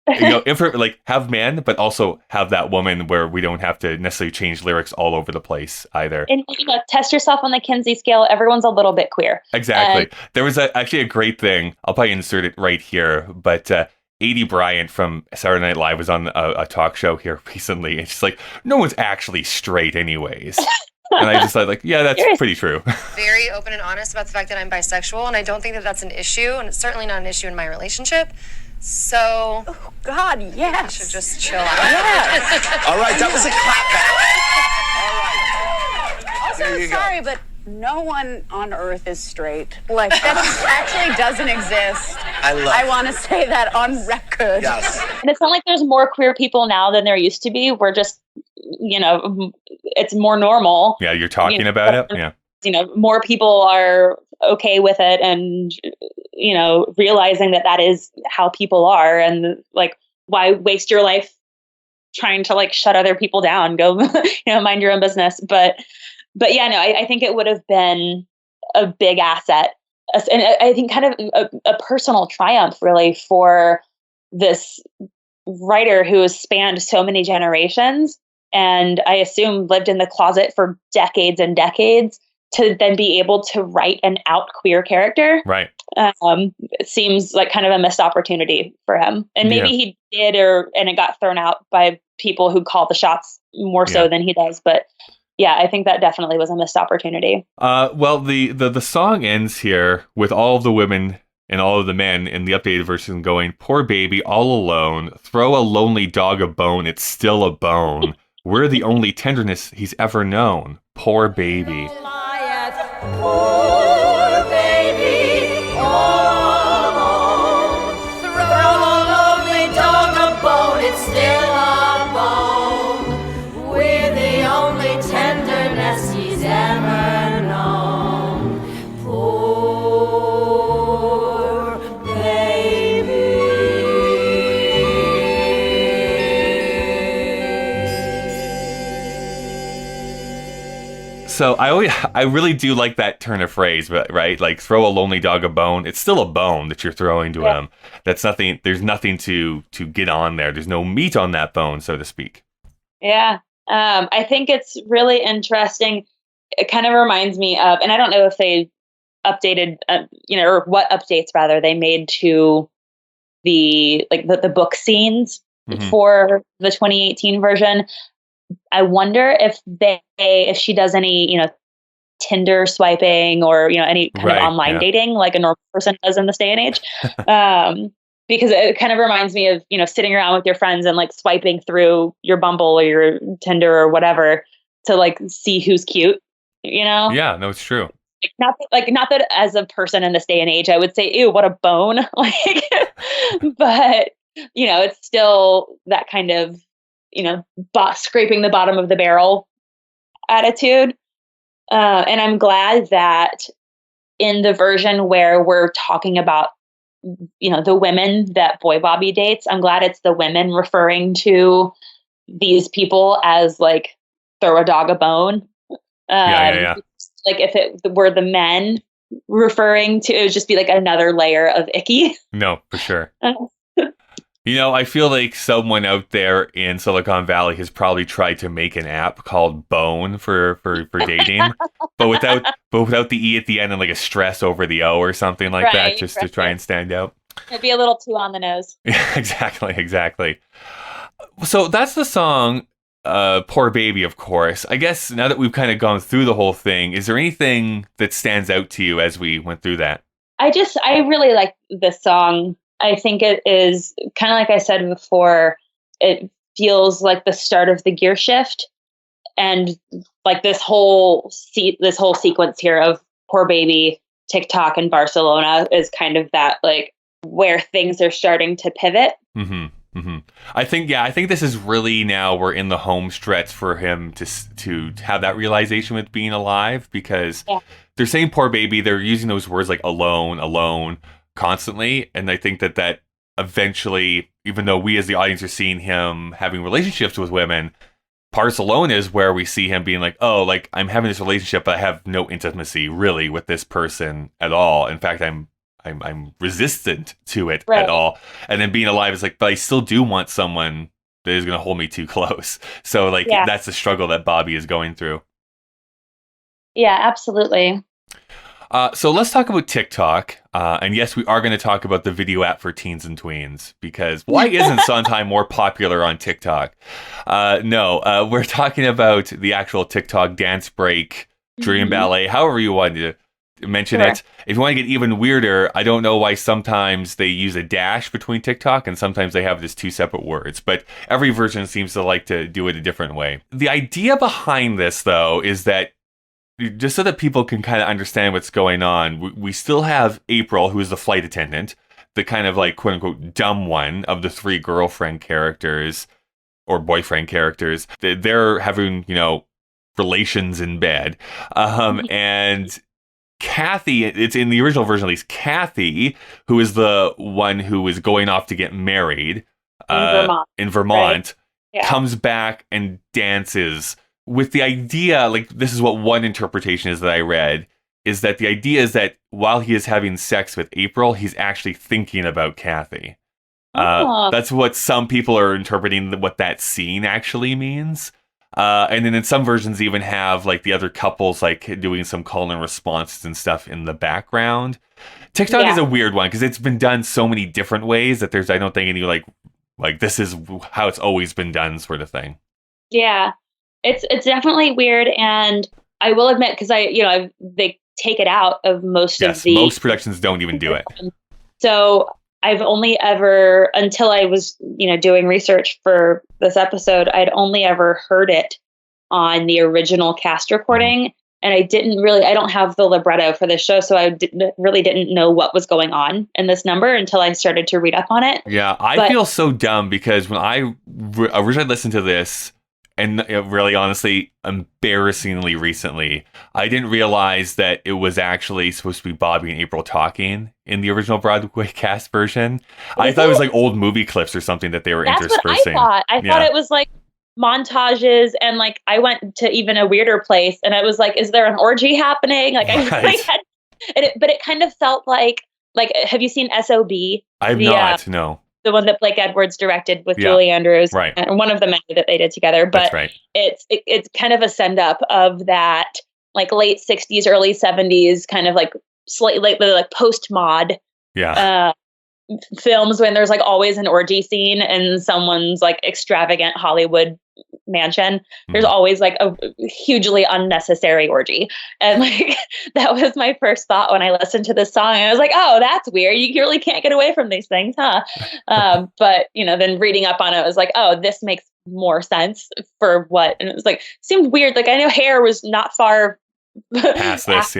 like have men, but also have that woman where we don't have to necessarily change lyrics all over the place either. And test yourself on the Kinsey scale. Everyone's a little bit queer. Exactly. There was actually a great thing. I'll probably insert it right here, but Adie Bryant from Saturday Night Live was on a talk show here recently, and she's like, no one's actually straight anyways. And I just thought, like, yeah, that's pretty true. Very open and honest about the fact that I'm bisexual, and I don't think that that's an issue, and it's certainly not an issue in my relationship. So, oh God, yes. I should just chill out. Yes. All right, that was a clap back. All right. Also, sorry, but no one on Earth is straight. Like, that actually doesn't exist. I want to say that on record. Yes. And it's not like there's more queer people now than there used to be. We're just, it's more normal. Yeah, you're talking about it. Yeah. More people are okay with it, and, realizing that is how people are, and like, why waste your life trying to like shut other people down? Go, mind your own business. But yeah, no, I think it would have been a big asset, and I think kind of a personal triumph really for this writer who has spanned so many generations, and I assume lived in the closet for decades and decades, to then be able to write an out queer character. Right. It seems like kind of a missed opportunity for him. And maybe he did, and it got thrown out by people who call the shots more so than he does. But yeah, I think that definitely was a missed opportunity. Well, the song ends here with all of the women and all of the men in the updated version going, "Poor baby, all alone. Throw a lonely dog a bone, it's still a bone. We're the only tenderness he's ever known. Poor baby." Poor baby, all alone. Throw a lonely dog a bone, it's still a bone. We're the only tenderness he's ever known. Poor baby. So I really do like that turn of phrase, but right, like throw a lonely dog a bone. It's still a bone that you're throwing to him. That's nothing. There's nothing to get on there. There's no meat on that bone, so to speak. Yeah. I think it's really interesting. It kind of reminds me of, and I don't know if they updated, or what updates rather they made to the book scenes for the 2018 version. I wonder if she does any, Tinder swiping or, any kind of online dating like a normal person does in this day and age. Because it kind of reminds me of, sitting around with your friends and like swiping through your Bumble or your Tinder or whatever to like see who's cute, Yeah, no, it's true. Not that as a person in this day and age, I would say, ew, what a bone. But, it's still that kind of, scraping the bottom of the barrel attitude. And I'm glad that in the version where we're talking about, the women that Boy Bobby dates, I'm glad it's the women referring to these people as like throw a dog a bone. Yeah. Like if it were the men referring to, it would just be like another layer of icky. No, for sure. I feel like someone out there in Silicon Valley has probably tried to make an app called Bone for dating, but without the E at the end and like a stress over the O or something like that, just to try and stand out. It'd be a little too on the nose. Yeah, exactly. So that's the song, Poor Baby, of course. I guess now that we've kind of gone through the whole thing, is there anything that stands out to you as we went through that? I really like this song. I think it is kind of like I said before, it feels like the start of the gear shift. And like this whole sequence here of Poor Baby, TikTok, and Barcelona is kind of that like where things are starting to pivot. I think this is really now we're in the home stretch for him to have that realization with being alive, because they're saying poor baby, they're using those words like alone constantly, and I think that eventually, even though we as the audience are seeing him having relationships with women, Barcelona is where we see him being like, oh, like I'm having this relationship, but I have no intimacy really with this person at all. In fact, I'm resistant to it at all. And then being alive is like, but I still do want someone that is going to hold me too close. So like that's the struggle that Bobby is going through. Yeah, absolutely. So let's talk about TikTok. And yes, we are going to talk about the video app for teens and tweens, because why isn't Sondheim more popular on TikTok? No, we're talking about the actual TikTok dance break, dream ballet, however you want to mention it. If you want to get even weirder, I don't know why sometimes they use a dash between TikTok and sometimes they have just two separate words, but every version seems to like to do it a different way. The idea behind this, though, is that just so that people can kind of understand what's going on, we still have April, who is the flight attendant, the kind of like quote unquote dumb one of the three girlfriend characters or boyfriend characters. They're having, relations in bed. And Kathy, it's in the original version at least, Kathy, who is the one who is going off to get married in Vermont, comes back and dances with the idea, like this is what one interpretation is that I read, is that the idea is that while he is having sex with April, he's actually thinking about Kathy. That's what some people are interpreting what that scene actually means. And then in some versions even have like the other couples like doing some call and responses and stuff in the background. TikTok is a weird one because it's been done so many different ways that there's, I don't think any like this is how it's always been done sort of thing. Yeah. It's definitely weird, and I will admit, because they take it out of most of the most productions don't even do it. So I've only ever, until I was doing research for this episode, I'd only ever heard it on the original cast recording, and I don't have the libretto for this show, so I really didn't know what was going on in this number until I started to read up on it. Yeah, I feel so dumb because when I originally listened to this, and really honestly, embarrassingly recently, I didn't realize that it was actually supposed to be Bobby and April talking in the original Broadway cast version. I thought it was like old movie clips or something that they were interspersing. What I thought it was like montages, and like I went to even a weirder place, and I was like, is there an orgy happening? Like I really had, but it kind of felt like have you seen SOB? I have not, no. The one that Blake Edwards directed with Julie Andrews, right? And one of the many that they did together. But it's kind of a send up of that like late 60s, early 70s kind of like slightly like post mod films when there's like always an orgy scene in someone's like extravagant Hollywood mansion. There's always like a hugely unnecessary orgy, and like that was my first thought when I listened to this song. I was like, oh, that's weird, you really can't get away from these things, huh? But then reading up on it, I was like, oh, this makes more sense for what. And it was like, seemed weird, like I know Hair was not far past this,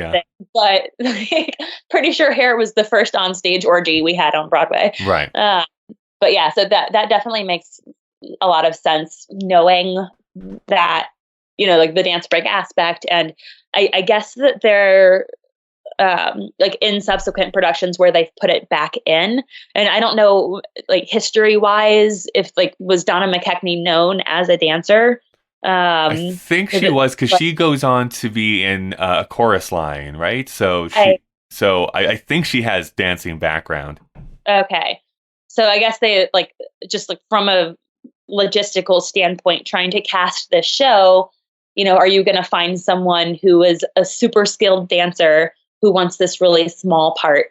but like, pretty sure Hair was the first on stage orgy we had on Broadway, right? But yeah, so that definitely makes a lot of sense, knowing that like the dance break aspect. And I guess that they're like in subsequent productions where they've put it back in, and I don't know like history wise if like was Donna McKechnie known as a dancer. I think she was, because she goes on to be in a chorus line, right? So I think she has dancing background. Okay, so I guess they like just like from a logistical standpoint, trying to cast this show, are you going to find someone who is a super skilled dancer who wants this really small part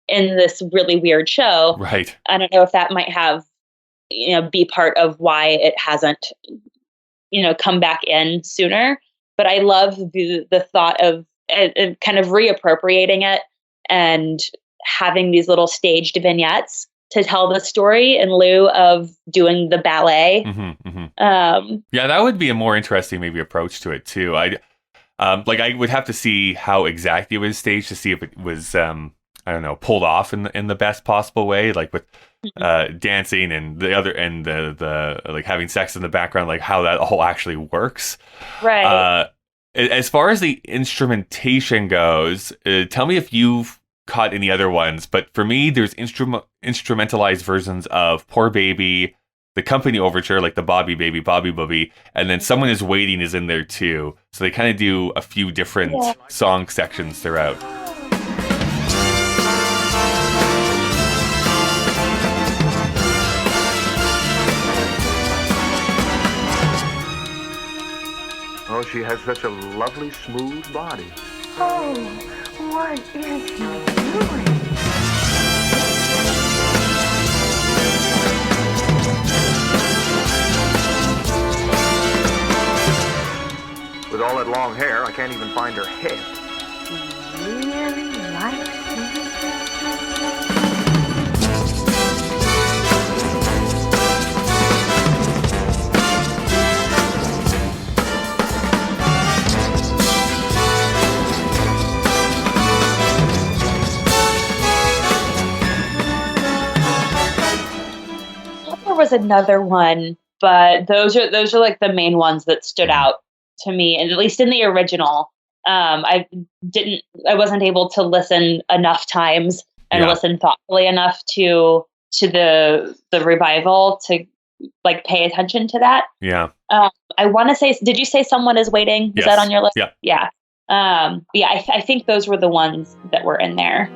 in this really weird show? Right. I don't know if that might have, be part of why it hasn't, come back in sooner. But I love the thought of kind of reappropriating it and having these little staged vignettes to tell the story in lieu of doing the ballet. Yeah, that would be a more interesting maybe approach to it too. I would have to see how exactly it was staged to see if it was pulled off in the best possible way, like with dancing and the other and the like having sex in the background, like how that all actually works. Right. As far as the instrumentation goes, tell me if you've caught any other ones, but for me, there's instrumentalized versions of Poor Baby, the Company Overture, like the Bobby Baby, Bobby Booby, and then Someone Is Waiting is in there too. So they kind of do a few different song sections throughout. Oh, she has such a lovely, smooth body. Oh, what is he doing? With all that long hair, I can't even find her head. She really likes me. There was another one, but those are like the main ones that stood out to me, and at least in the original. I wasn't able to listen enough times and listen thoughtfully enough to the revival to like pay attention to that. Yeah. I want to say, did you say Someone Is Waiting? Is that on your list? Yeah. Yeah. I think those were the ones that were in there.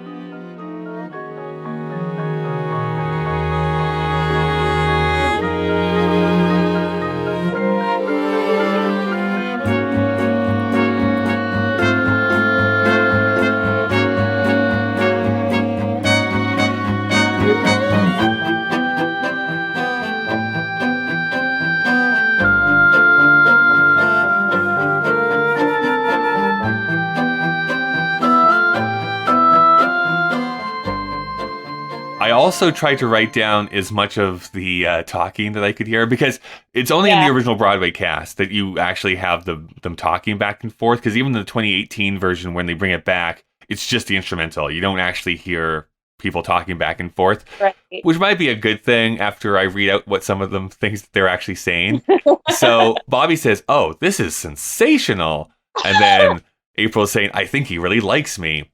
also tried to write down as much of the talking that I could hear, because it's only in the original Broadway cast that you actually have them talking back and forth, because even the 2018 version, when they bring it back, it's just the instrumental. You don't actually hear people talking back and forth, which might be a good thing after I read out what some of them thinks that they're actually saying. So Bobby says, "Oh, this is sensational." And then April is saying, "I think he really likes me."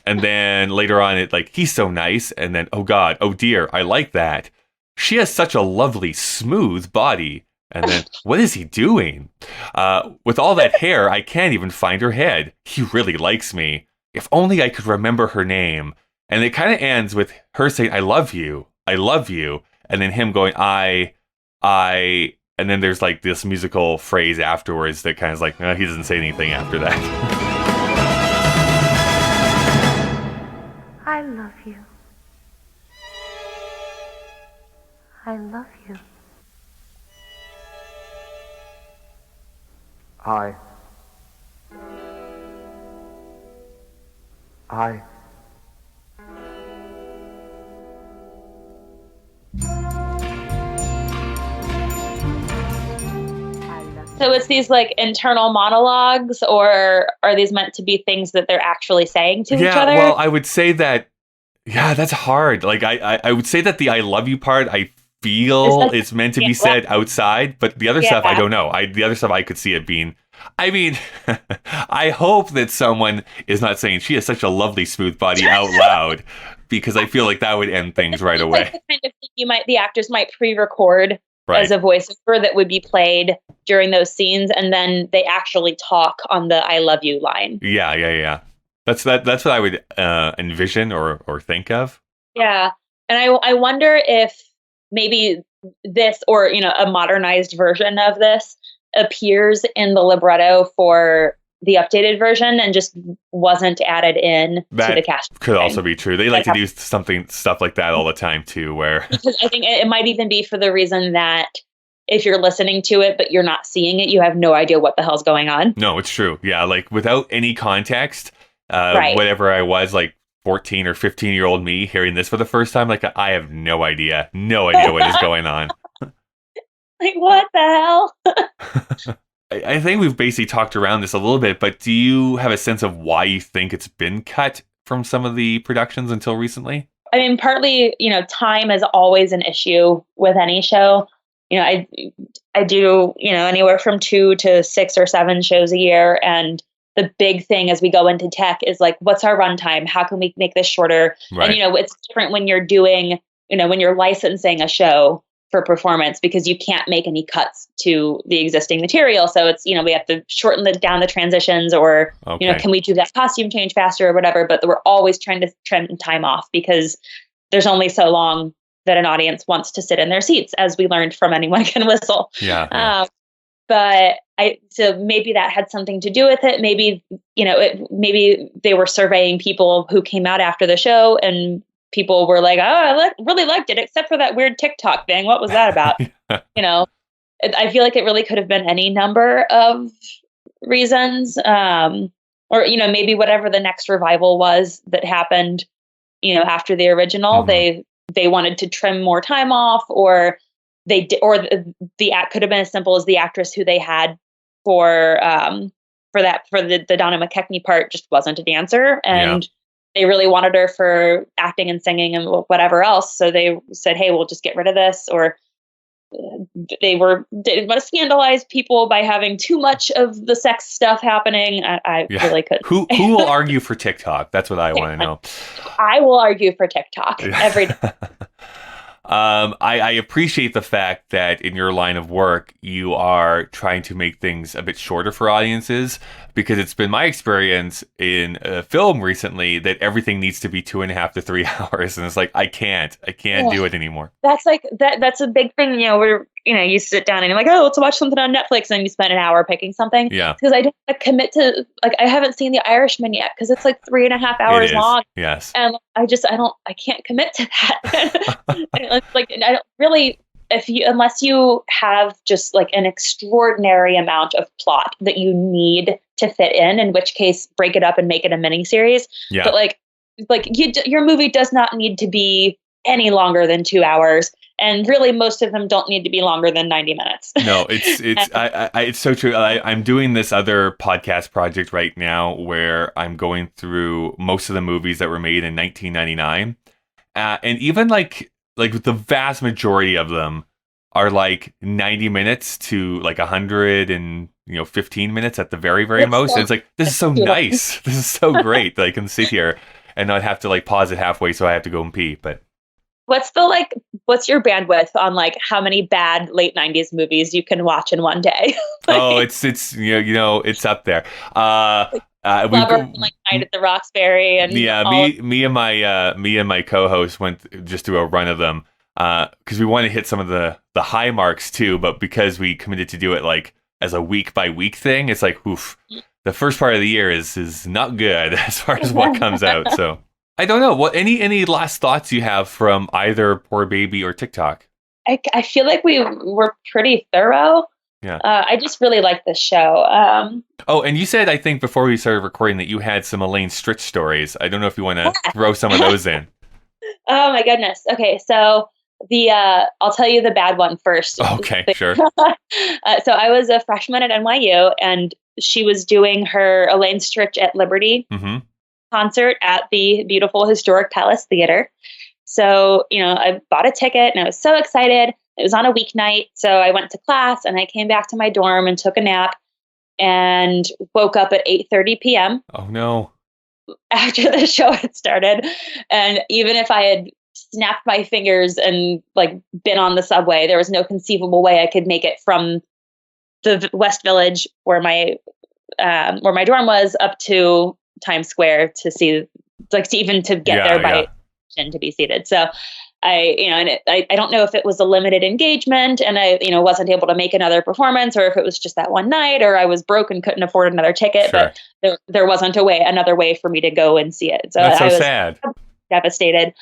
And then later on, it like, "He's so nice." And then, "Oh God, oh dear, I like that. She has such a lovely, smooth body." And then, "What is he doing? With all that hair, I can't even find her head. He really likes me. If only I could remember her name." And it kind of ends with her saying, I love you. And then him going, I. And then there's like this musical phrase afterwards that kind of is like, he doesn't say anything after that. I love you. I love you. I. So it's these like internal monologues, or are these meant to be things that they're actually saying to each other? Well, I would say that, that's hard. Like I would say that the I love you part, I feel it's meant to be said outside, but the other stuff, I don't know. The other stuff I could see it being, I mean, I hope that someone is not saying she has such a lovely smooth body out loud, because I feel like that would end things right away. Like the kind of thing the actors might pre-record as a voiceover that would be played during those scenes, and then they actually talk on the I love you line. Yeah. That's what I would envision or think of. Yeah. And I wonder if maybe this, or, a modernized version of this appears in the libretto for the updated version and just wasn't added in to the cast. Could also be true. They like to do stuff like that all the time too, where because I think it might even be for the reason that if you're listening to it but you're not seeing it, you have no idea what the hell's going on. No, it's true. Yeah, like without any context, whatever I was, like 14 or 15-year-old me hearing this for the first time, like I have no idea what is going on. Like, what the hell? I think we've basically talked around this a little bit, but do you have a sense of why you think it's been cut from some of the productions until recently? I mean, partly, time is always an issue with any show. I do, anywhere from 2 to 6 or 7 shows a year. And the big thing as we go into tech is like, what's our runtime? How can we make this shorter? Right. And, it's different when you're doing, when you're licensing a show for performance, because you can't make any cuts to the existing material. So it's, we have to shorten down the transitions, or, can we do that costume change faster or whatever? But we're always trying to trim time off, because there's only so long that an audience wants to sit in their seats, as we learned from Anyone Can Whistle. Yeah. But so maybe that had something to do with it. Maybe, maybe they were surveying people who came out after the show, and people were like, "Oh, I really liked it, except for that weird TikTok thing. What was that about?" I feel like it really could have been any number of reasons, or maybe whatever the next revival was that happened, after the original, they wanted to trim more time off, or the act could have been as simple as the actress who they had for the Donna McKechnie part just wasn't a dancer, and they really wanted her for acting and singing and whatever else. So they said, "Hey, we'll just get rid of this." Or they didn't want to scandalize people by having too much of the sex stuff happening. I really couldn't. Who will argue for TikTok? That's what I want to know. I will argue for TikTok every day. I appreciate the fact that in your line of work, you are trying to make things a bit shorter for audiences, because it's been my experience in a film recently that everything needs to be 2.5 to 3 hours. And it's like, I can't do it anymore. That's like, that's a big thing, where, you sit down and you're like, "Oh, let's watch something on Netflix." And you spend an hour picking something. Yeah. Because I don't commit to, I haven't seen The Irishman yet, because it's like 3.5 hours long. Yes. And I can't commit to that. It's like, I don't really, unless you have just like an extraordinary amount of plot that you need to fit in which case break it up and make it a mini series. Yeah. But your movie does not need to be any longer than 2 hours. And really, most of them don't need to be longer than 90 minutes. No, it's so true. I'm doing this other podcast project right now where I'm going through most of the movies that were made in 1999, and even like the vast majority of them are like 90 minutes to like 115 minutes at the very, very most. And it's like, this is so nice. This is so great that I can sit here and not have to like pause it halfway so I have to go and pee. But what's your bandwidth on like how many bad late 90s movies you can watch in one day? it's it's up there. Like Night at the Roxbury and me and my co-host went just through a run of them because we want to hit some of the high marks too, but because we committed to do it like as a week by week thing, it's like oof, the first part of the year is not good as far as what comes out. So I don't know. What any last thoughts you have from either Poor Baby or TikTok? I feel like we were pretty thorough. Yeah. I just really like this show. Oh, and you said, I think before we started recording that you had some Elaine Stritch stories. I don't know if you want to throw some of those in. Oh my goodness. Okay, so I'll tell you the bad one first. Okay, sure. So I was a freshman at NYU, and she was doing her Elaine Stritch at Liberty concert at the beautiful Historic Palace Theater. So, I bought a ticket and I was so excited. It was on a weeknight. So I went to class and I came back to my dorm and took a nap and woke up at 8:30 p.m. Oh, no. After the show had started. And even if I had snapped my fingers and like been on the subway, there was no conceivable way I could make it from the West Village where my dorm was up to Times Square to see, like, to get there by to be seated. So I don't know if it was a limited engagement and I wasn't able to make another performance, or if it was just that one night, or I was broke and couldn't afford another ticket. Sure. But there wasn't another way for me to go and see it. So that's so I was sad. Devastated.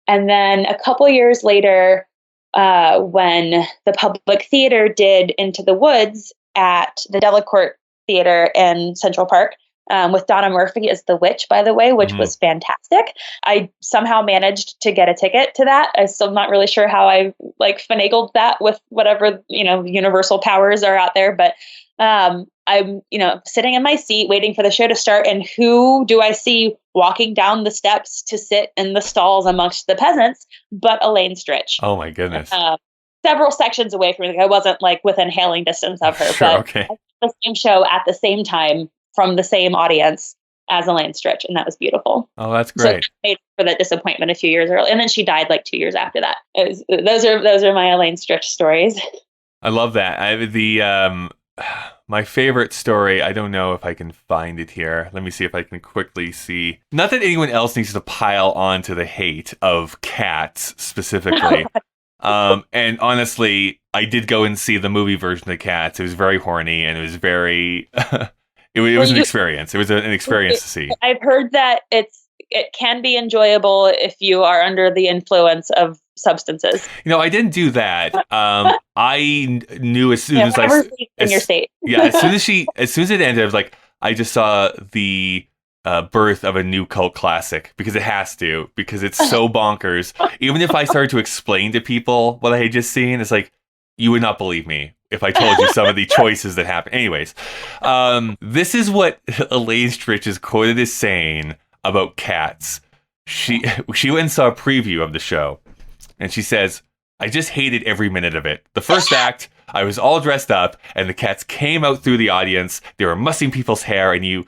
And then a couple years later, when the Public Theater did Into the Woods at the Delacorte Theater in Central Park, with Donna Murphy as the witch, by the way, which was fantastic. I somehow managed to get a ticket to that. I'm still not really sure how I finagled that with whatever, universal powers are out there. But I'm, sitting in my seat waiting for the show to start. And who do I see walking down the steps to sit in the stalls amongst the peasants but Elaine Stritch? Oh, my goodness. Several sections away from me. I wasn't within hailing distance of her. Sure, but okay. The same show at the same time from the same audience as Elaine Stritch, and that was beautiful. Oh, that's great. So I made for that disappointment a few years early, and then she died 2 years after that. Those are my Elaine Stritch stories. I love that. My favorite story, I don't know if I can find it here. Let me see if I can quickly see. Not that anyone else needs to pile on to the hate of cats specifically. And honestly, I did go and see the movie version of Cats. It was very horny, and it was very... It was an experience. It was an experience to see. I've heard that it can be enjoyable if you are under the influence of substances. I didn't do that. I knew as soon as in your state. Yeah, as soon as it ended, I was like, I just saw the birth of a new cult classic, because it has to, because it's so bonkers. Even if I started to explain to people what I had just seen, it's like, you would not believe me if I told you some of the choices that happened. Anyways, this is what Elaine Stritch is quoted as saying about Cats. She went and saw a preview of the show, and she says, I just hated every minute of it. The first act, I was all dressed up, and the cats came out through the audience. They were mussing people's hair, and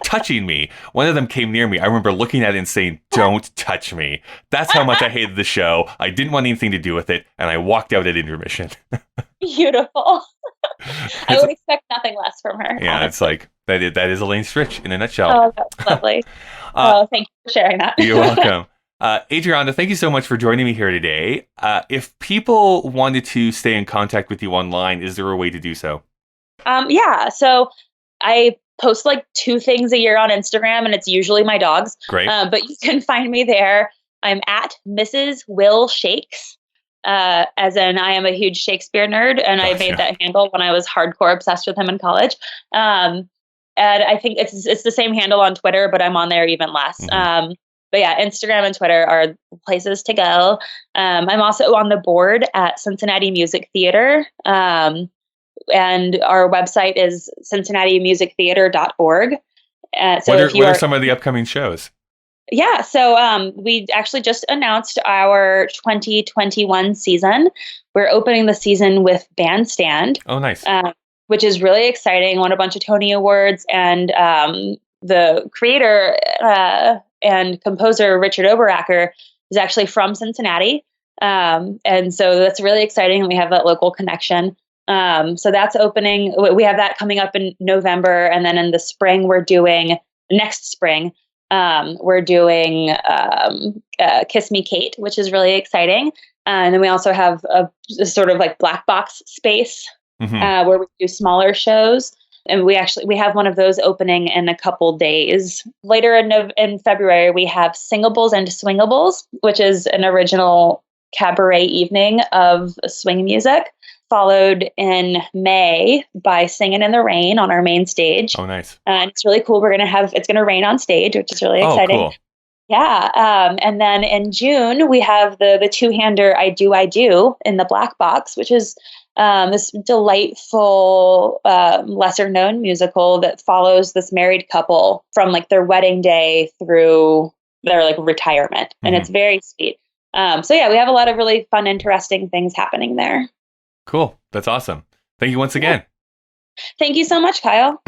touching me. One of them came near me. I remember looking at it and saying, don't touch me. That's how much I hated the show. I didn't want anything to do with it, and I walked out at intermission. Beautiful. I would expect nothing less from her. Yeah, it's like, that is Elaine Stritch in a nutshell. Oh, that's lovely. Thank you for sharing that. You're welcome. Adrianna, thank you so much for joining me here today. If people wanted to stay in contact with you online, is there a way to do so? Yeah, so I post 2 things a year on Instagram, and it's usually my dogs. Great. But you can find me there. I'm at Mrs. Will Shakes, as in I am a huge Shakespeare nerd, and I made that handle when I was hardcore obsessed with him in college. And I think it's the same handle on Twitter, but I'm on there even less. Mm-hmm. But yeah, Instagram and Twitter are places to go. I'm also on the board at Cincinnati Music Theater. And our website is cincinnatimusictheater.org. What are some of the upcoming shows? Yeah, so we actually just announced our 2021 season. We're opening the season with Bandstand. Oh, nice. Which is really exciting. Won a bunch of Tony Awards, and the creator and composer Richard Oberacker is actually from Cincinnati. And so that's really exciting. We have that local connection. So that's opening. We have that coming up in November. And then in the spring, next spring, we're doing Kiss Me Kate, which is really exciting. And then we also have a sort of like black box space where we do smaller shows. And we have one of those opening in a couple days. Later in February, we have Singables and Swingables, which is an original cabaret evening of swing music, followed in May by Singin' in the Rain on our main stage. Oh, nice. And it's really cool. It's going to rain on stage, which is really exciting. Cool. Yeah. And then in June, we have the two-hander I Do in the Black Box, which is this delightful, lesser-known musical that follows this married couple from like their wedding day through their like retirement. And it's very sweet. So yeah, we have a lot of really fun, interesting things happening there. Cool. That's awesome. Thank you once again. Thank you so much, Kyle.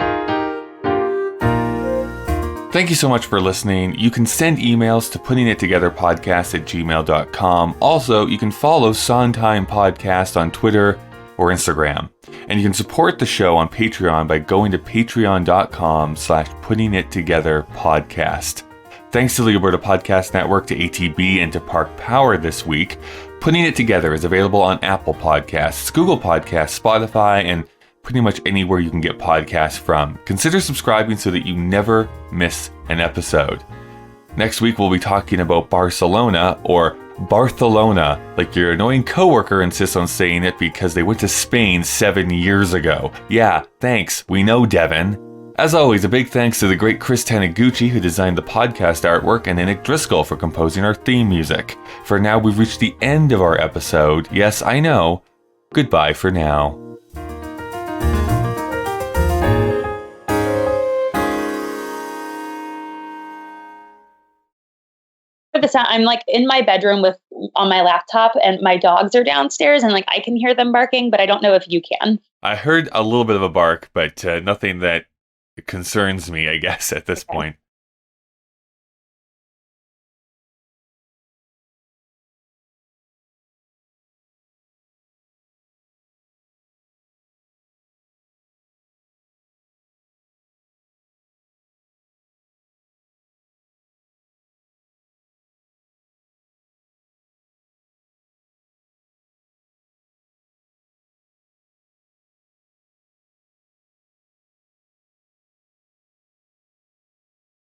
Thank you so much for listening. You can send emails to puttingittogetherpodcast@gmail.com. Also, you can follow Sondheim Podcast on Twitter or Instagram. And you can support the show on Patreon by going to patreon.com/puttingittogetherpodcast. Thanks to the Alberta Podcast Network, to ATB, and to Park Power this week. Putting It Together is available on Apple Podcasts, Google Podcasts, Spotify, and pretty much anywhere you can get podcasts from. Consider subscribing so that you never miss an episode. Next week, we'll be talking about Barcelona, or Barcelona, like your annoying coworker insists on saying it because they went to Spain 7 years ago. Yeah, thanks. We know, Devin. As always, a big thanks to the great Chris Taniguchi, who designed the podcast artwork, and Nick Driscoll for composing our theme music. For now, we've reached the end of our episode. Yes, I know. Goodbye for now. I'm like in my bedroom on my laptop, and my dogs are downstairs, and like I can hear them barking, but I don't know if you can. I heard a little bit of a bark, but nothing that concerns me, I guess, at this point.